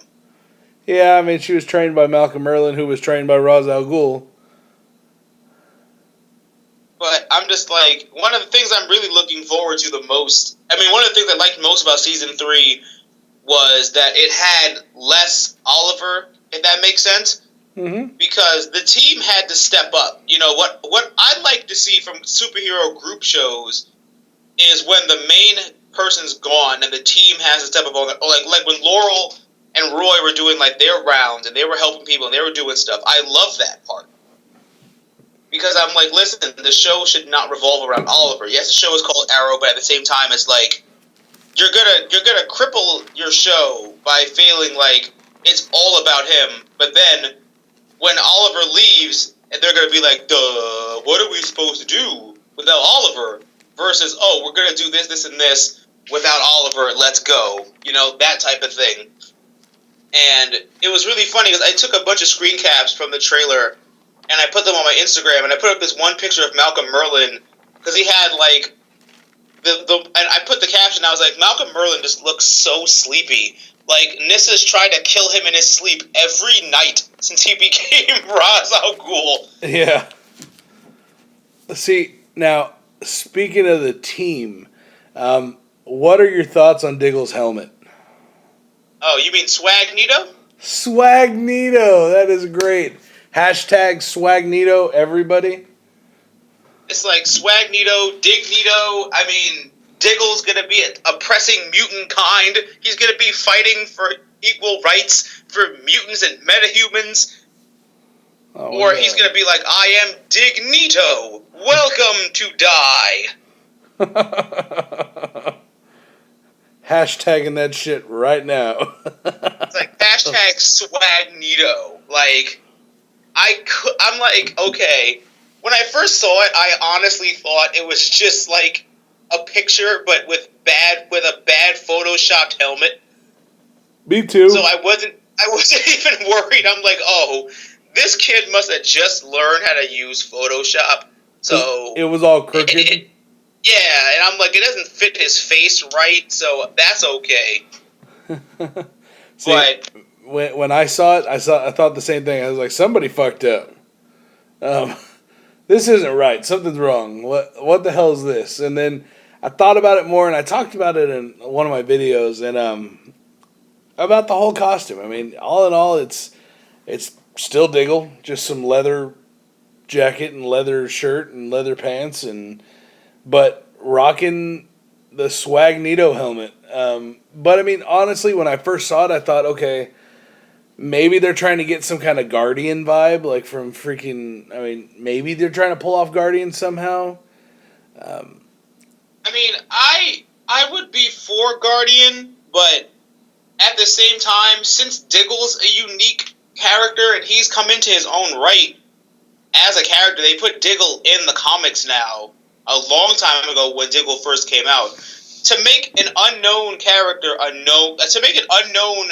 Yeah, I mean, she was trained by Malcolm Merlin, who was trained by Ra's al Ghul. But I'm just like, one of the things I'm really looking forward to the most, one of the things I liked most about Season 3 was that it had less Oliver, if that makes sense. Mm-hmm. Because the team had to step up. What I like to see from superhero group shows is when the main person's gone and the team has to step up on it. Like when Laurel and Roy were doing like their rounds and they were helping people and they were doing stuff. I love that part. Because I'm like, listen, the show should not revolve around Oliver. Yes, the show is called Arrow, but at the same time, it's like you're gonna cripple your show by failing like it's all about him. But then when Oliver leaves, they're gonna be like, duh, what are we supposed to do without Oliver? Versus, oh, we're gonna do this, this, and this without Oliver. Let's go. That type of thing. And it was really funny because I took a bunch of screen caps from the trailer and I put them on my Instagram, and I put up this one picture of Malcolm Merlin because he had like and I put the caption. I was like, Malcolm Merlyn just looks so sleepy. Like Nissa's tried to kill him in his sleep every night since he became Ra's al Ghul. Yeah. See, now speaking of the team, what are your thoughts on Diggle's helmet? Oh, you mean Swagnito? Swagnito, that is great. Hashtag Swagnito, everybody. It's like Swagnito, Dignito. I mean, Diggle's gonna be oppressing mutant kind. He's gonna be fighting for equal rights for mutants and metahumans. Or he's gonna be like, I am Dignito. Welcome to die. Hashtagging that shit right now. It's like hashtag Swagnito. Like, I'm like, okay. When I first saw it, I honestly thought it was just like a picture, but with a bad photoshopped helmet. Me too. So I wasn't even worried. I'm like, oh, this kid must have just learned how to use Photoshop. So it was all crooked. Yeah, and I'm like, it doesn't fit his face right, so that's okay. See, but when I saw it, I thought the same thing. I was like, somebody fucked up. This isn't right. Something's wrong. What the hell is this? And then I thought about it more, and I talked about it in one of my videos, and about the whole costume. I mean, all in all, it's still Diggle, just some leather jacket and leather shirt and leather pants, but rocking the Swagnito helmet. But I mean, honestly, when I first saw it, I thought, okay, maybe they're trying to get some kind of Guardian vibe, like from freaking. I mean, maybe they're trying to pull off Guardian somehow. I mean, I would be for Guardian, but at the same time, since Diggle's a unique character and he's come into his own right as a character, they put Diggle in the comics now a long time ago when Diggle first came out. To make an unknown character to make an unknown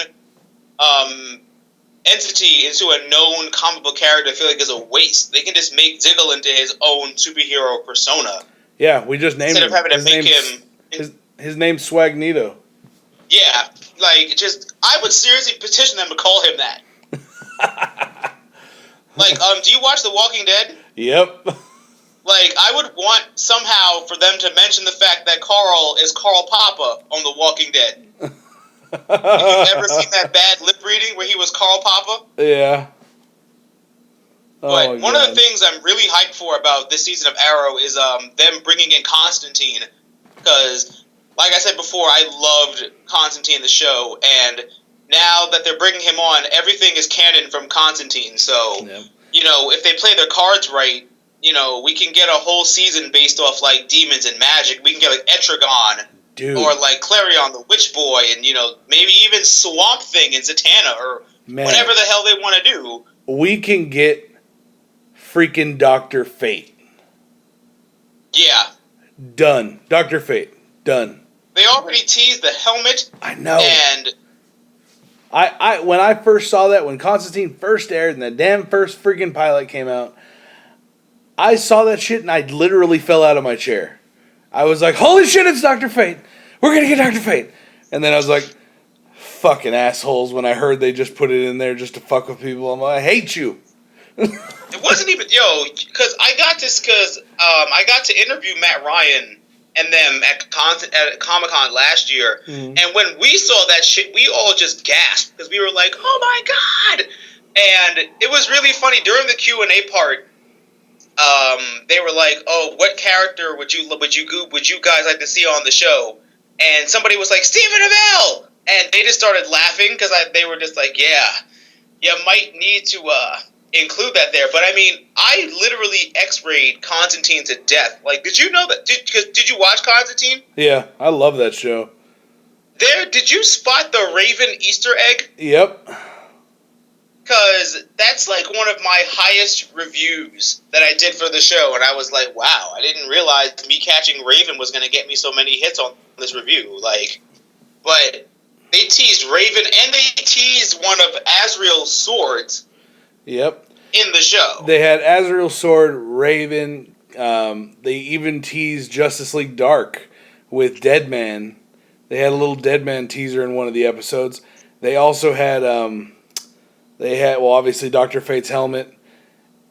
entity into a known comic book character, I feel like is a waste. They can just make Diggle into his own superhero persona. Yeah, we just named him. Instead of having to make him... His name's Swagnito. Yeah, like, I would seriously petition them to call him that. Like, do you watch The Walking Dead? Yep. Like, I would want somehow for them to mention the fact that Carl is Carl Papa on The Walking Dead. If you've ever seen that bad lip reading where he was Carl Papa? Yeah. But one of the things I'm really hyped for about this season of Arrow is them bringing in Constantine. Because, like I said before, I loved Constantine the show, and now that they're bringing him on, everything is canon from Constantine. So, if they play their cards right, we can get a whole season based off, like, demons and magic. We can get, like, Etrigan. Dude. Or, like, Clarion the Witch Boy, and, maybe even Swamp Thing and Zatanna, or whatever the hell they want to do. We can get freaking Dr. Fate. Yeah. Done. Dr. Fate. Done. They already teased the helmet. I know. And when I first saw that, when Constantine first aired and the damn first freaking pilot came out, I saw that shit and I literally fell out of my chair. I was like, holy shit, it's Dr. Fate. We're going to get Dr. Fate. And then I was like, fucking assholes, when I heard they just put it in there just to fuck with people. I'm like, I hate you. It wasn't even, because I got to interview Matt Ryan and them at Comic-Con last year. Mm-hmm. And when we saw that shit, we all just gasped because we were like, oh my God. And it was really funny. During the Q&A part, they were like, "Oh, what character would you guys like to see on the show?" And somebody was like, "Stephen Amell," and they just started laughing because they were just like, "Yeah, you might need to include that there." But I mean, I literally X-rayed Constantine to death. Like, did you know that? Did you watch Constantine? Yeah, I love that show. Did you spot the Raven Easter egg? Yep. Because that's like one of my highest reviews that I did for the show, and I was like, wow, I didn't realize me catching Raven was going to get me so many hits on this review. Like, but they teased Raven, and they teased one of Azrael's swords. Yep. In the show. They had Azrael's sword, Raven. They even teased Justice League Dark, with Deadman. They had a little Deadman teaser in one of the episodes. They also had obviously Dr. Fate's helmet,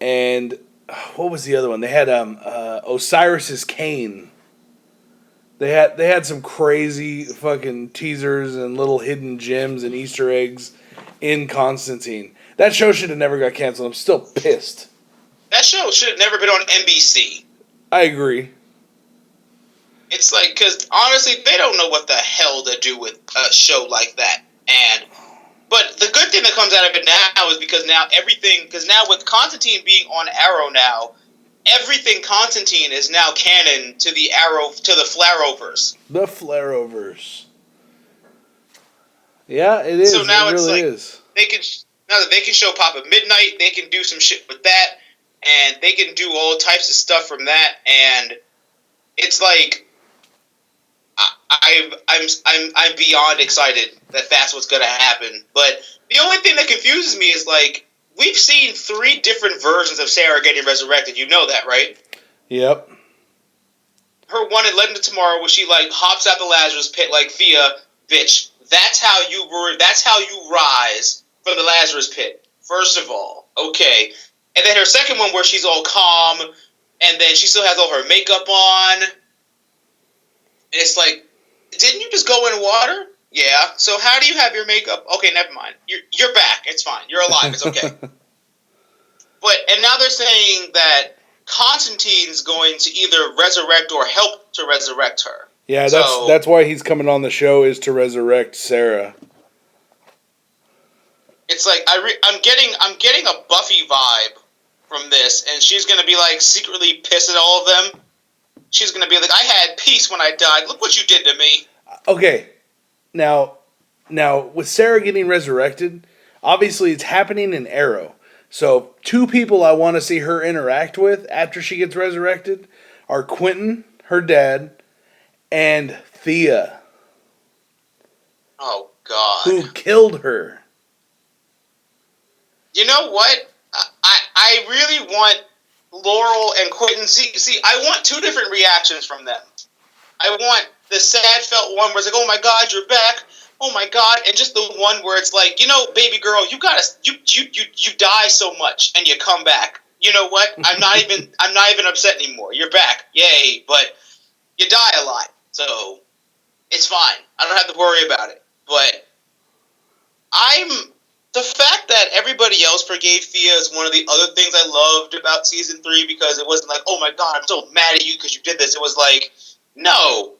and what was the other one? They had Osiris's cane. They had some crazy fucking teasers and little hidden gems and Easter eggs in Constantine. That show should have never got canceled. I'm still pissed. That show should have never been on NBC. I agree. It's like, because honestly, they don't know what the hell to do with a show like that. But the good thing that comes out of it now is because now with Constantine being on Arrow now, everything Constantine is now canon to the Flareoverse. The Flareoverse. Yeah, it is. So now it it's really like is. now that they can show Pop at midnight, they can do some shit with that, and they can do all types of stuff from that, and it's like I'm beyond excited that that's what's going to happen. But the only thing that confuses me is, like, we've seen 3 different versions of Sarah getting resurrected. You know that, right? Yep. Her one in Legend of Tomorrow, where she, like, hops out the Lazarus pit like Thea, bitch. That's how you rise from the Lazarus pit. First of all, okay. And then her second one, where she's all calm, and then she still has all her makeup on. And it's like, didn't you just go in water? Yeah. So how do you have your makeup? Okay, never mind. You're back. It's fine. You're alive. It's okay. And now they're saying that Constantine's going to either resurrect or help to resurrect her. Yeah, that's why he's coming on the show, is to resurrect Sarah. It's like I'm getting a Buffy vibe from this, and she's gonna be like secretly pissed at all of them. She's going to be like, I had peace when I died. Look what you did to me. Okay. Now, with Sarah getting resurrected, obviously it's happening in Arrow. So, 2 people I want to see her interact with after she gets resurrected are Quentin, her dad, and Thea. Oh, God. Who killed her. You know what? I really want Laurel and Quentin. See, I want 2 different reactions from them. I want the sad felt one where it's like, oh my God, you're back. Oh my God, and just the one where it's like, you know, baby girl, you die so much and you come back. You know what? I'm not even upset anymore. You're back, yay! But you die a lot, so it's fine. I don't have to worry about it. But the fact that everybody else forgave Thea is one of the other things I loved about season 3, because it wasn't like, oh my God, I'm so mad at you because you did this. It was like, no.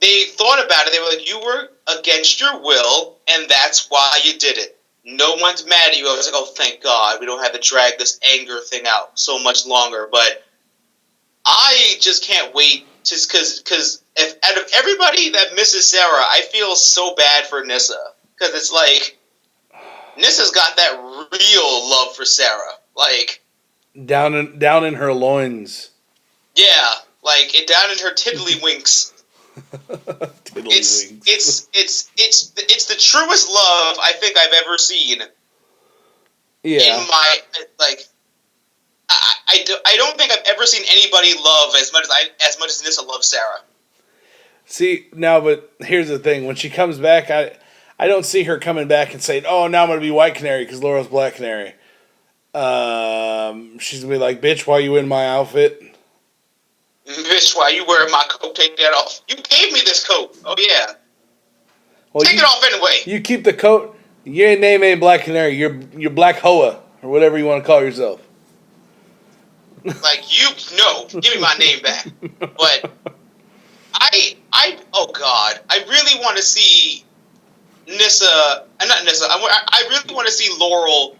They thought about it. They were like, you were against your will, and that's why you did it. No one's mad at you. I was like, oh, thank God. We don't have to drag this anger thing out so much longer. But I just can't wait, just because if out of everybody that misses Sarah, I feel so bad for Nyssa. Because it's like, Nyssa's got that real love for Sarah. Like, down in her loins. Yeah, like it down in her tiddlywinks. It's the truest love I think I've ever seen. Yeah. In my I don't think I've ever seen anybody love as much as Nyssa loves Sarah. See, now, but here's the thing: when she comes back, I don't see her coming back and saying, "Oh, now I'm gonna be White Canary because Laurel's Black Canary." She's gonna be like, "Bitch, why you in my outfit?" Bitch, why you wearing my coat? Take that off. You gave me this coat. Oh, yeah. Well, Take it off anyway. You keep the coat. Your name ain't Black Canary. You're Black Hoa, or whatever you want to call yourself. Like, no. Give me my name back. But oh, God. I really want to see Nyssa, not Nyssa, I really want to see Laurel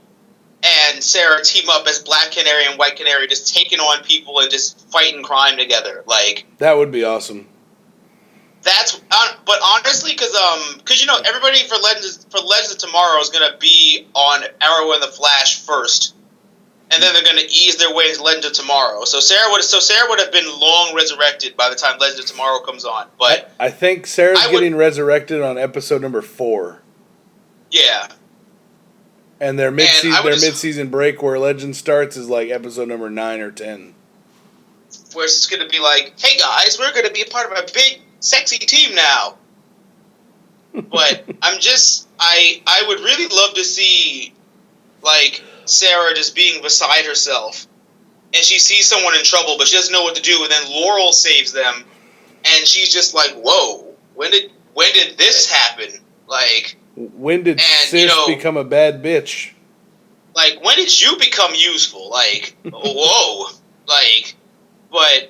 and Sarah team up as Black Canary and White Canary, just taking on people and just fighting crime together. Like, that would be awesome. But honestly, because you know, everybody for Legends of Tomorrow is gonna be on Arrow and the Flash first, and then they're gonna ease their way into Legends of Tomorrow. So Sarah would have been long resurrected by the time Legends of Tomorrow comes on. But I think Sarah's getting resurrected on episode number 4. Yeah. And their mid-season break where Legend starts is like episode number 9 or 10. Where it's just going to be like, hey guys, we're going to be a part of a big sexy team now. But I would really love to see, like, Sarah just being beside herself, and she sees someone in trouble, but she doesn't know what to do, and then Laurel saves them, and she's just like, whoa, when did this happen? Like, when did Sis become a bad bitch? Like, when did you become useful? Like, whoa. Like, but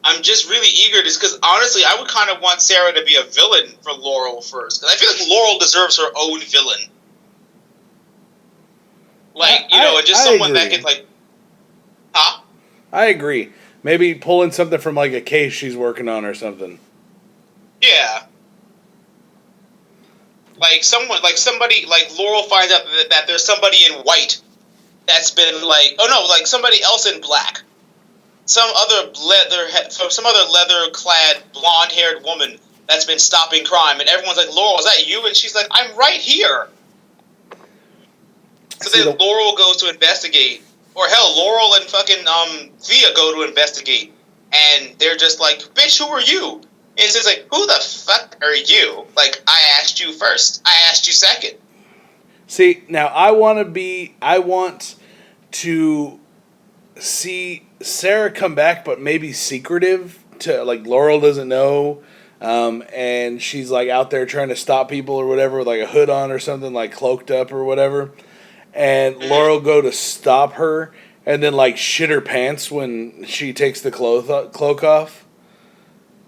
I'm just really eager because honestly, I would kind of want Sarah to be a villain for Laurel first. Because I feel like Laurel deserves her own villain. Like, and just someone that could, like, huh? I agree. Maybe pulling something from, like, a case she's working on or something. Yeah. Like, somebody, like, Laurel finds out that there's somebody in white that's been, like, somebody else in black. Some other leather-clad, blonde-haired woman that's been stopping crime, and everyone's like, Laurel, is that you? And she's like, I'm right here. So then Laurel goes to investigate, or hell, Laurel and fucking Thea go to investigate, and they're just like, bitch, who are you? And it's just like, who the fuck are you? Like, I asked you first. I asked you second. See, now I want to see Sarah come back, but maybe secretive to, like, Laurel doesn't know, and she's, like, out there trying to stop people or whatever with, like, a hood on or something, like, cloaked up or whatever, and Laurel go to stop her and then, like, shit her pants when she takes the cloak off,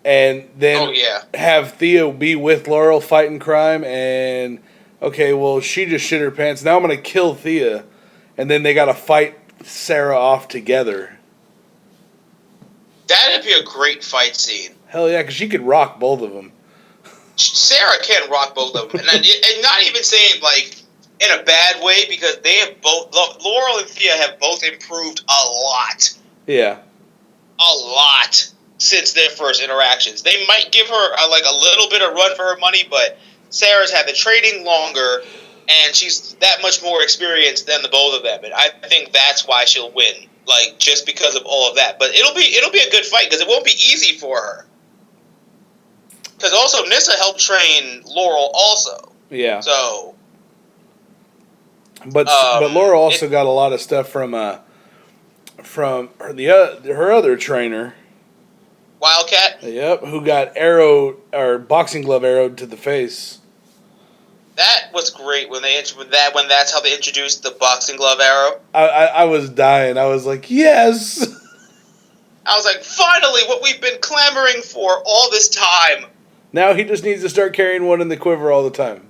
and then have Theo be with Laurel fighting crime, and okay, well, she just shit her pants, now I'm gonna kill Thea, and then they gotta fight Sarah off together. That'd be a great fight scene. Hell yeah, because she could rock both of them. Sarah can rock both of them. And not even saying, like, in a bad way, because they have both, Laurel and Thea have both improved a lot. Yeah. A lot since their first interactions. They might give her, a little bit of run for her money, but Sarah's had the training longer, and she's that much more experienced than the both of them. And I think that's why she'll win. Like, just because of all of that. But it'll be a good fight, because it won't be easy for her. Because also, Nyssa helped train Laurel also. Yeah. So. But Laurel also got a lot of stuff from her other trainer. Wildcat? Yep, who got boxing glove arrowed to the face. That was great when that's how they introduced the boxing glove arrow. I was dying. I was like, yes! I was like, finally, what we've been clamoring for all this time. Now he just needs to start carrying one in the quiver all the time.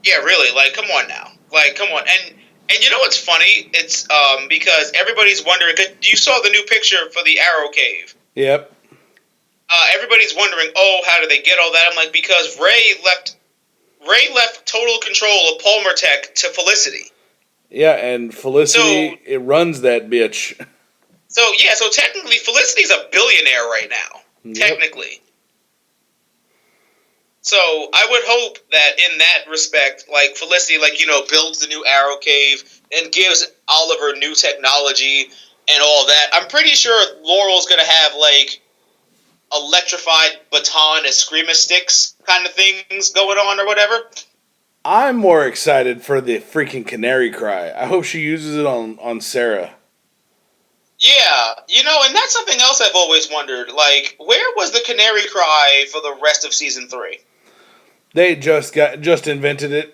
Yeah, really. Like, come on now. Like, come on. And you know what's funny? It's because everybody's wondering, cause you saw the new picture for the Arrow Cave. Yep. Everybody's wondering, how did they get all that? I'm like, because Ray left total control of Palmer Tech to Felicity. Yeah, and Felicity, it runs that bitch. So technically Felicity's a billionaire right now. Yep. Technically. So I would hope that in that respect, like, Felicity, like, builds the new Arrow Cave and gives Oliver new technology and all that. I'm pretty sure Laurel's going to have, like, electrified baton eskrima sticks kind of things going on or whatever. I'm more excited for the freaking canary cry. I hope she uses it on Sarah. Yeah, and that's something else I've always wondered. Like, where was the canary cry for the rest of season 3? They just invented it.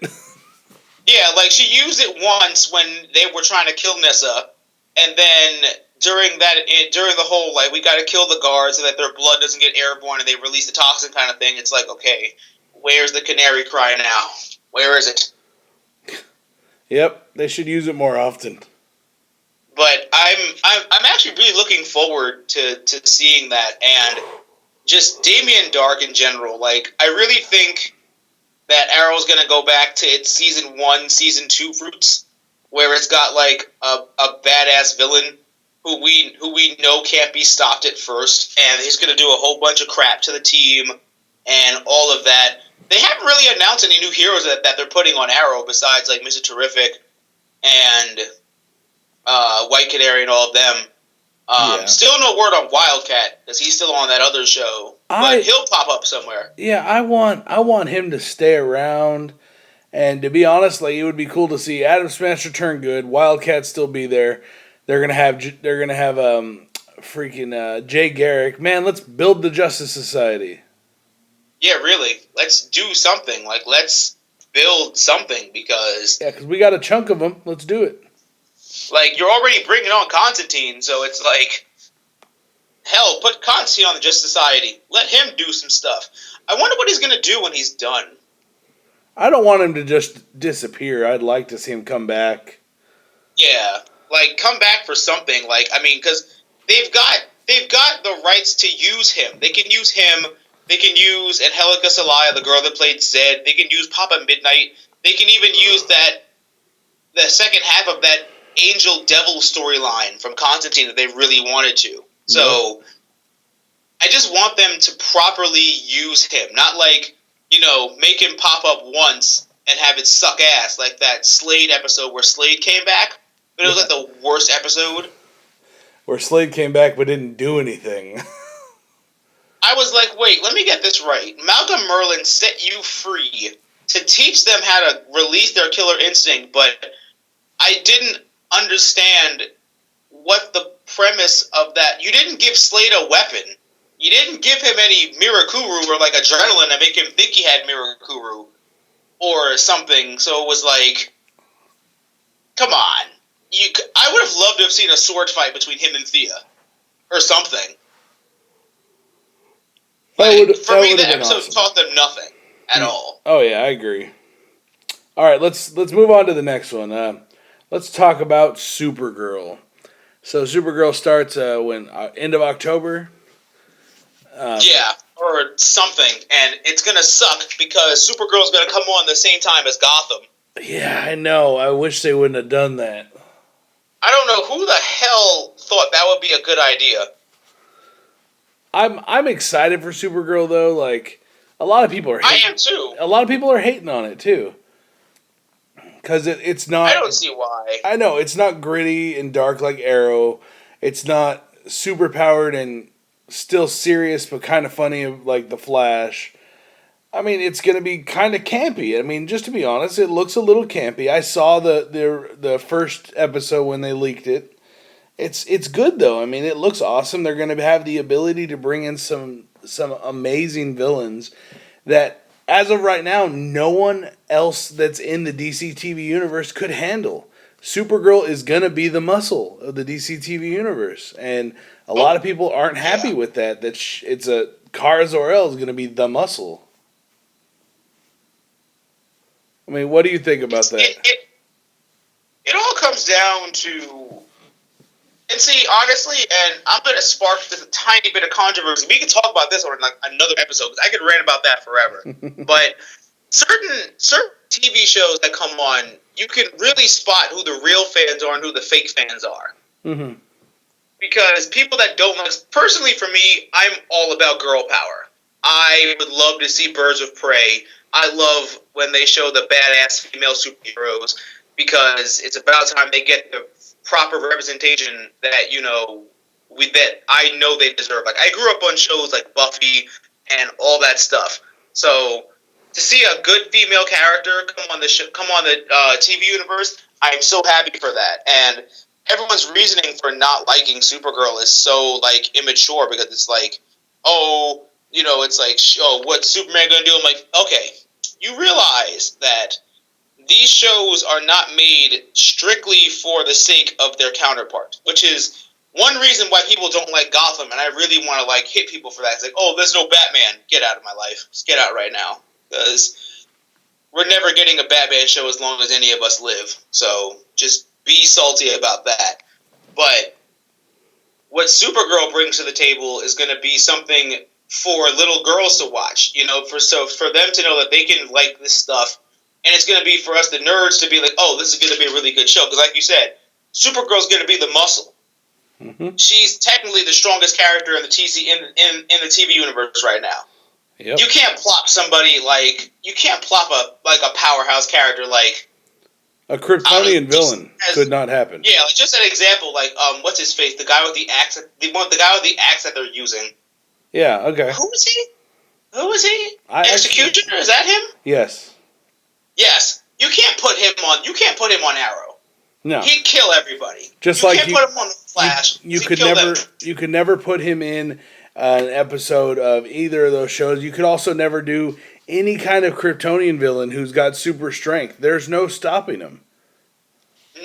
Yeah, like, she used it once when they were trying to kill Nyssa, and then during the whole, like, we gotta kill the guards so that their blood doesn't get airborne and they release the toxin kind of thing, it's like, okay, where's the canary cry now? Where is it? Yep, they should use it more often. But I'm actually really looking forward to seeing that, and just Damien Dark in general. Like, I really think that Arrow's gonna go back to its season 1, season 2 roots, where it's got, like, a badass villain who we know can't be stopped at first, and he's gonna do a whole bunch of crap to the team and all of that. They haven't really announced any new heroes that they're putting on Arrow besides, like, Mr. Terrific and White Canary and all of them. Yeah. Still no word on Wildcat because he's still on that other show, but he'll pop up somewhere. Yeah, I want him to stay around. And to be honest, like, it would be cool to see Adam Smasher turn good, Wildcat still be there. They're gonna have freaking Jay Garrick. Man, let's build the Justice Society. Yeah, really. Let's do something. Like, let's build something because because we got a chunk of them. Let's do it. Like, you're already bringing on Constantine, so it's like, hell, put Constantine on the Justice Society. Let him do some stuff. I wonder what he's gonna do when he's done. I don't want him to just disappear. I'd like to see him come back. Yeah, like, come back for something. Like, I mean, because they've got the rights to use him. They can use him. They can use Angelica Salaya, the girl that played Zed. They can use Papa Midnight. They can even use the second half of that Angel Devil storyline from Constantine that they really wanted to. So, I just want them to properly use him. Not like, make him pop up once and have it suck ass, like that Slade episode where Slade came back, but it was like the worst episode. Where Slade came back but didn't do anything. I was like, wait, let me get this right. Malcolm Merlyn set you free to teach them how to release their killer instinct, but I didn't understand what the premise of that. You didn't give Slade a weapon. You didn't give him any Mirakuru or like adrenaline to make him think he had Mirakuru or something. So it was like, come on. I would have loved to have seen a sword fight between him and Thea or something. For me, the episode awesome. Taught them nothing at all. Oh yeah, I agree. All right, let's move on to the next one. Let's talk about Supergirl. So Supergirl starts end of October. Yeah, or something, and it's gonna suck because Supergirl's gonna come on the same time as Gotham. Yeah, I know. I wish they wouldn't have done that. I don't know who the hell thought that would be a good idea. I'm excited for Supergirl though. Like, a lot of people are. I am too. A lot of people are hating on it too. Because it's not. I don't see why. I know it's not gritty and dark like Arrow. It's not super powered and still serious but kind of funny like The Flash. I mean, it's going to be kind of campy. I mean, just to be honest, it looks a little campy. I saw the first episode when they leaked it. It's good though. I mean, it looks awesome. They're going to have the ability to bring in some amazing villains that, as of right now, no one else that's in the DC TV universe could handle. Supergirl is going to be the muscle of the DC TV universe, and a lot of people aren't happy with that. It's Kara Zor-El is going to be the muscle. I mean, what do you think about that? It all comes down to, and see, honestly, and I'm going to spark just a tiny bit of controversy. We could talk about this on like another episode because I could rant about that forever. But certain TV shows that come on, you can really spot who the real fans are and who the fake fans are. Mm-hmm. Because people that don't like, personally for me, I'm all about girl power. I would love to see Birds of Prey. I love when they show the badass female superheroes because it's about time they get the proper representation that, that I know they deserve. Like, I grew up on shows like Buffy and all that stuff. So to see a good female character come on the TV universe, I'm so happy for that. And everyone's reasoning for not liking Supergirl is so like immature because it's like, it's like, what's Superman gonna do? I'm like, okay, you realize that these shows are not made strictly for the sake of their counterpart, which is one reason why people don't like Gotham, and I really want to like hit people for that. It's like, there's no Batman. Get out of my life. Just get out right now. Because we're never getting a Batman show as long as any of us live. So just be salty about that. But what Supergirl brings to the table is going to be something for little girls to watch. For them to know that they can like this stuff. And it's going to be for us, the nerds, to be like, this is going to be a really good show. Because like you said, Supergirl's going to be the muscle. Mm-hmm. She's technically the strongest character in the in the TV universe right now. Yep. You can't plop somebody like a powerhouse character like A Kryptonian villain could not happen. Yeah, like just an example, like what's his face? The guy with the axe. The guy with the axe that they're using. Yeah. Okay. Who is he? Who is he? Executioner? Is that him? Yes. Yes. You can't put him on Arrow. No. He'd kill everybody. Just you like can't put him on the Flash. You could never put him in an episode of either of those shows. You could also never do any kind of Kryptonian villain who's got super strength. There's no stopping him.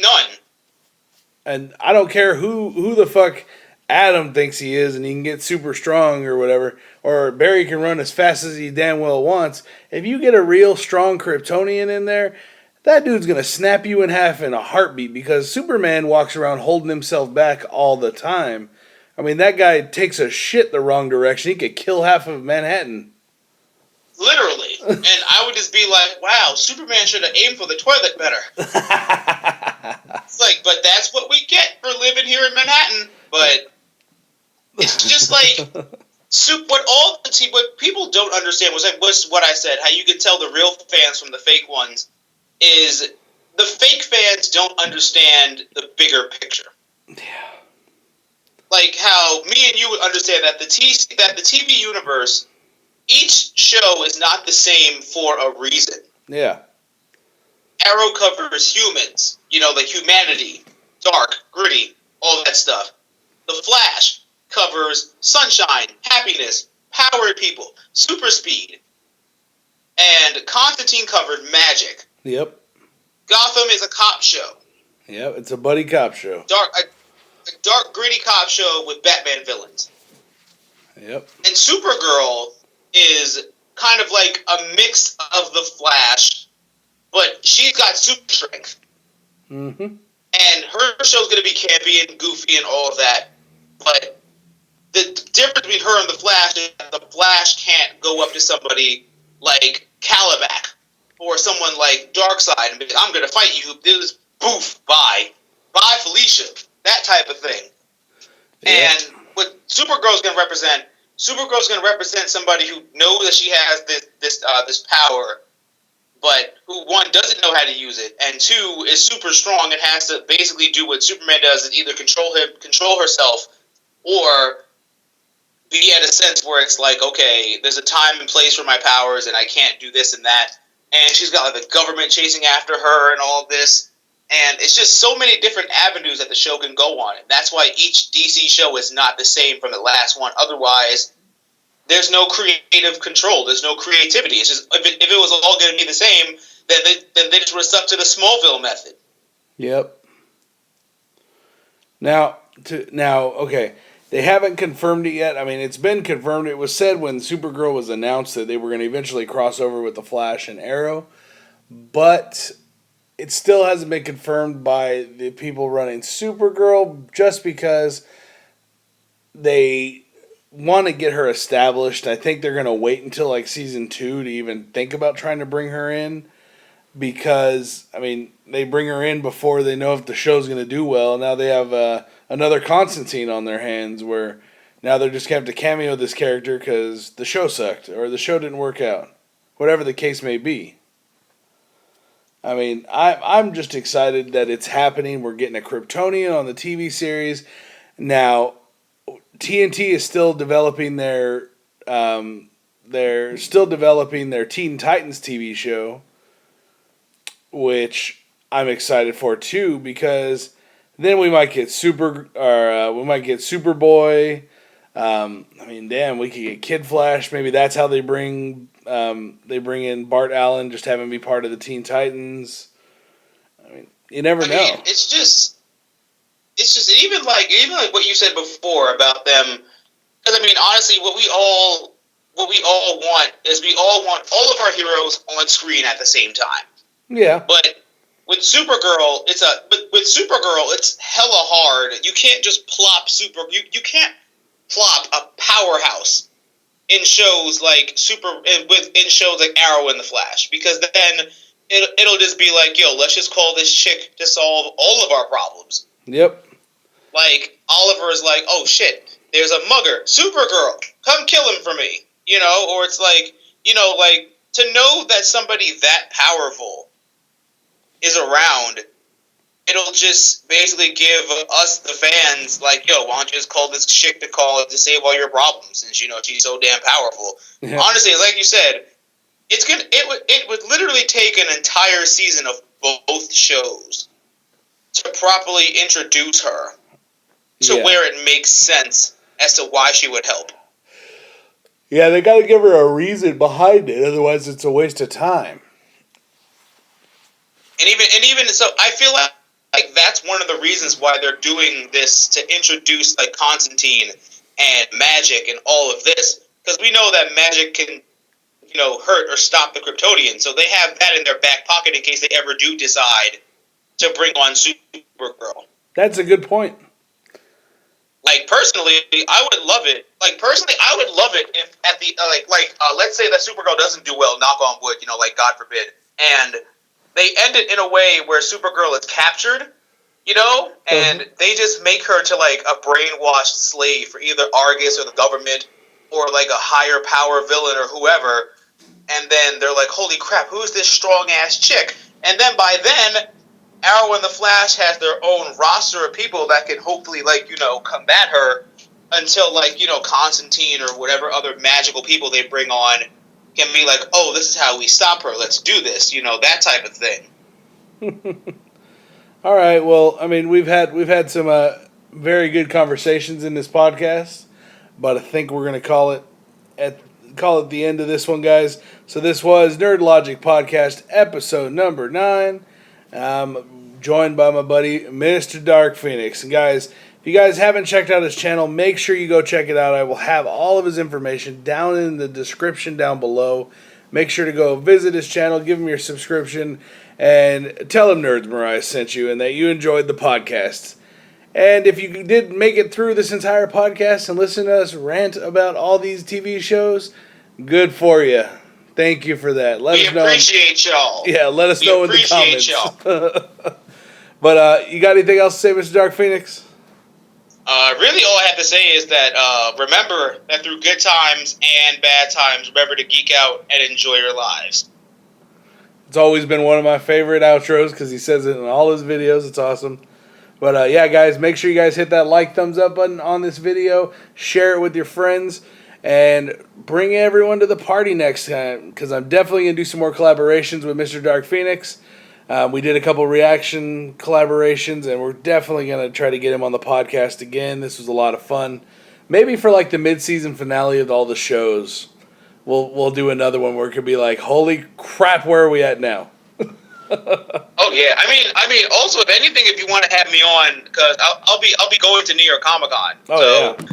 None. And I don't care who the fuck Adam thinks he is, and he can get super strong or whatever, or Barry can run as fast as he damn well wants. If you get a real strong Kryptonian in there, that dude's going to snap you in half in a heartbeat, because Superman walks around holding himself back all the time. I mean, that guy takes a shit the wrong direction. He could kill half of Manhattan. Literally. And I would just be like, wow, Superman should have aimed for the toilet better. It's like, but that's what we get for living here in Manhattan. But it's just like, what people don't understand was what I said, how you can tell the real fans from the fake ones, is the fake fans don't understand the bigger picture. Yeah. Like how me and you would understand that the TV universe, each show is not the same for a reason. Yeah. Arrow covers humans, like humanity, dark, gritty, all that stuff. The Flash covers sunshine, happiness, power people, super speed. And Constantine covered magic. Yep. Gotham is a cop show. Yep, it's a buddy cop show. A dark, gritty cop show with Batman villains. Yep. And Supergirl is kind of like a mix of the Flash, but she's got super strength. Mm-hmm. And her show's going to be campy and goofy and all of that. But the difference between her and the Flash is that the Flash can't go up to somebody like Calabac or someone like Darkseid and be like, I'm going to fight you. This boof, bye. Bye, Felicia. That type of thing. Yeah. And what Supergirl's going to represent somebody who knows that she has this power, but who, one, doesn't know how to use it, and two, is super strong and has to basically do what Superman does, and either control herself, or be at a sense where it's like, okay, there's a time and place for my powers, and I can't do this and that. And she's got like the government chasing after her and all of this. And it's just so many different avenues that the show can go on. And that's why each DC show is not the same from the last one. Otherwise, there's no creative control. There's no creativity. It's just, if it was all going to be the same, then they just were stuck to the Smallville method. Yep. Now, okay. They haven't confirmed it yet. I mean, it's been confirmed. It was said when Supergirl was announced that they were going to eventually cross over with the Flash and Arrow. But it still hasn't been confirmed by the people running Supergirl, just because they want to get her established. I think they're going to wait until like season 2 to even think about trying to bring her in. Because, I mean, they bring her in before they know if the show's going to do well. Now they have another Constantine on their hands, where now they're just going to have to cameo this character because the show sucked or the show didn't work out. Whatever the case may be. I mean, I'm just excited that it's happening. We're getting a Kryptonian on the TV series. Now, TNT is still developing their Teen Titans TV show, which I'm excited for too, because then we might get Superboy. I mean, damn, we could get Kid Flash. Maybe that's how they bring in Bart Allen, just have him be part of the Teen Titans. I mean, you never know. Mean, it's just even like what you said before about them. Because I mean, honestly, what we all want is we all want all of our heroes on screen at the same time. Yeah. But with Supergirl, it's hella hard. You can't just plop you can't plop a powerhouse in shows like shows like Arrow and the Flash, because then it'll just be like, yo, let's just call this chick to solve all of our problems. Yep. Like Oliver is like, oh shit, there's a mugger, Supergirl, come kill him for me, or it's like, like to know that somebody that powerful is around, it'll just basically give us, the fans, like, yo, why don't you just call this chick to call it to save all your problems, since, she's so damn powerful. Yeah. Honestly, like you said, it would literally take an entire season of both shows to properly introduce her to where it makes sense as to why she would help. Yeah, they got to give her a reason behind it, otherwise it's a waste of time. And even so, I feel like that's one of the reasons why they're doing this, to introduce like Constantine and magic and all of this, because we know that magic can, hurt or stop the Kryptonians, so they have that in their back pocket in case they ever do decide to bring on Supergirl. That's a good point. Like, personally, I would love it. I would love it if at the let's say that Supergirl doesn't do well, knock on wood, like God forbid, and they end it in a way where Supergirl is captured, and they just make her to like a brainwashed slave for either Argus or the government or like a higher power villain or whoever. And then they're like, holy crap, who's this strong-ass chick? And then by then, Arrow and the Flash has their own roster of people that can hopefully, combat her until, Constantine or whatever other magical people they bring on can be like, oh, this is how we stop her. Let's do this. That type of thing. All right. Well, I mean, we've had some very good conversations in this podcast, but I think we're going to call it the end of this one, guys. So this was Nerd Logic Podcast, episode number 9. Joined by my buddy, MrDarkPhoenix. And guys, if you guys haven't checked out his channel, make sure you go check it out. I will have all of his information down in the description down below. Make sure to go visit his channel, give him your subscription, and tell him MrDarkPheonix sent you and that you enjoyed the podcast. And if you did make it through this entire podcast and listen to us rant about all these TV shows, good for you. Thank you for that. We appreciate y'all. Yeah, let us know in the comments. Y'all. But you got anything else to say, MrDarkPheonix? Really, all I have to say is that remember that through good times and bad times, remember to geek out and enjoy your lives. It's always been one of my favorite outros because he says it in all his videos. It's awesome. But yeah, guys, make sure you guys hit that thumbs up button on this video. Share it with your friends. And bring everyone to the party next time, because I'm definitely going to do some more collaborations with MrDarkPheonix. We did a couple reaction collaborations, and we're definitely going to try to get him on the podcast again. This was a lot of fun. Maybe for like the mid-season finale of all the shows, we'll do another one where it could be like, holy crap, where are we at now? Oh yeah, I mean, also if anything, if you want to have me on, because I'll be going to New York Comic-Con. Oh yeah.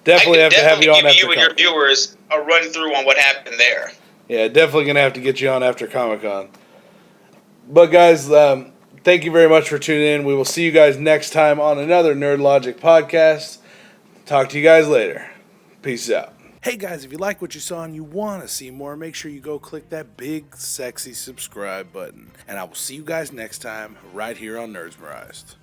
Definitely have to have you on after you and your viewers a run through on what happened there. Yeah, definitely going to have to get you on after Comic-Con. But guys, thank you very much for tuning in. We will see you guys next time on another Nerd Logic podcast. Talk to you guys later. Peace out. Hey guys, if you like what you saw and you want to see more, make sure you go click that big, sexy subscribe button. And I will see you guys next time right here on NerdsMerized.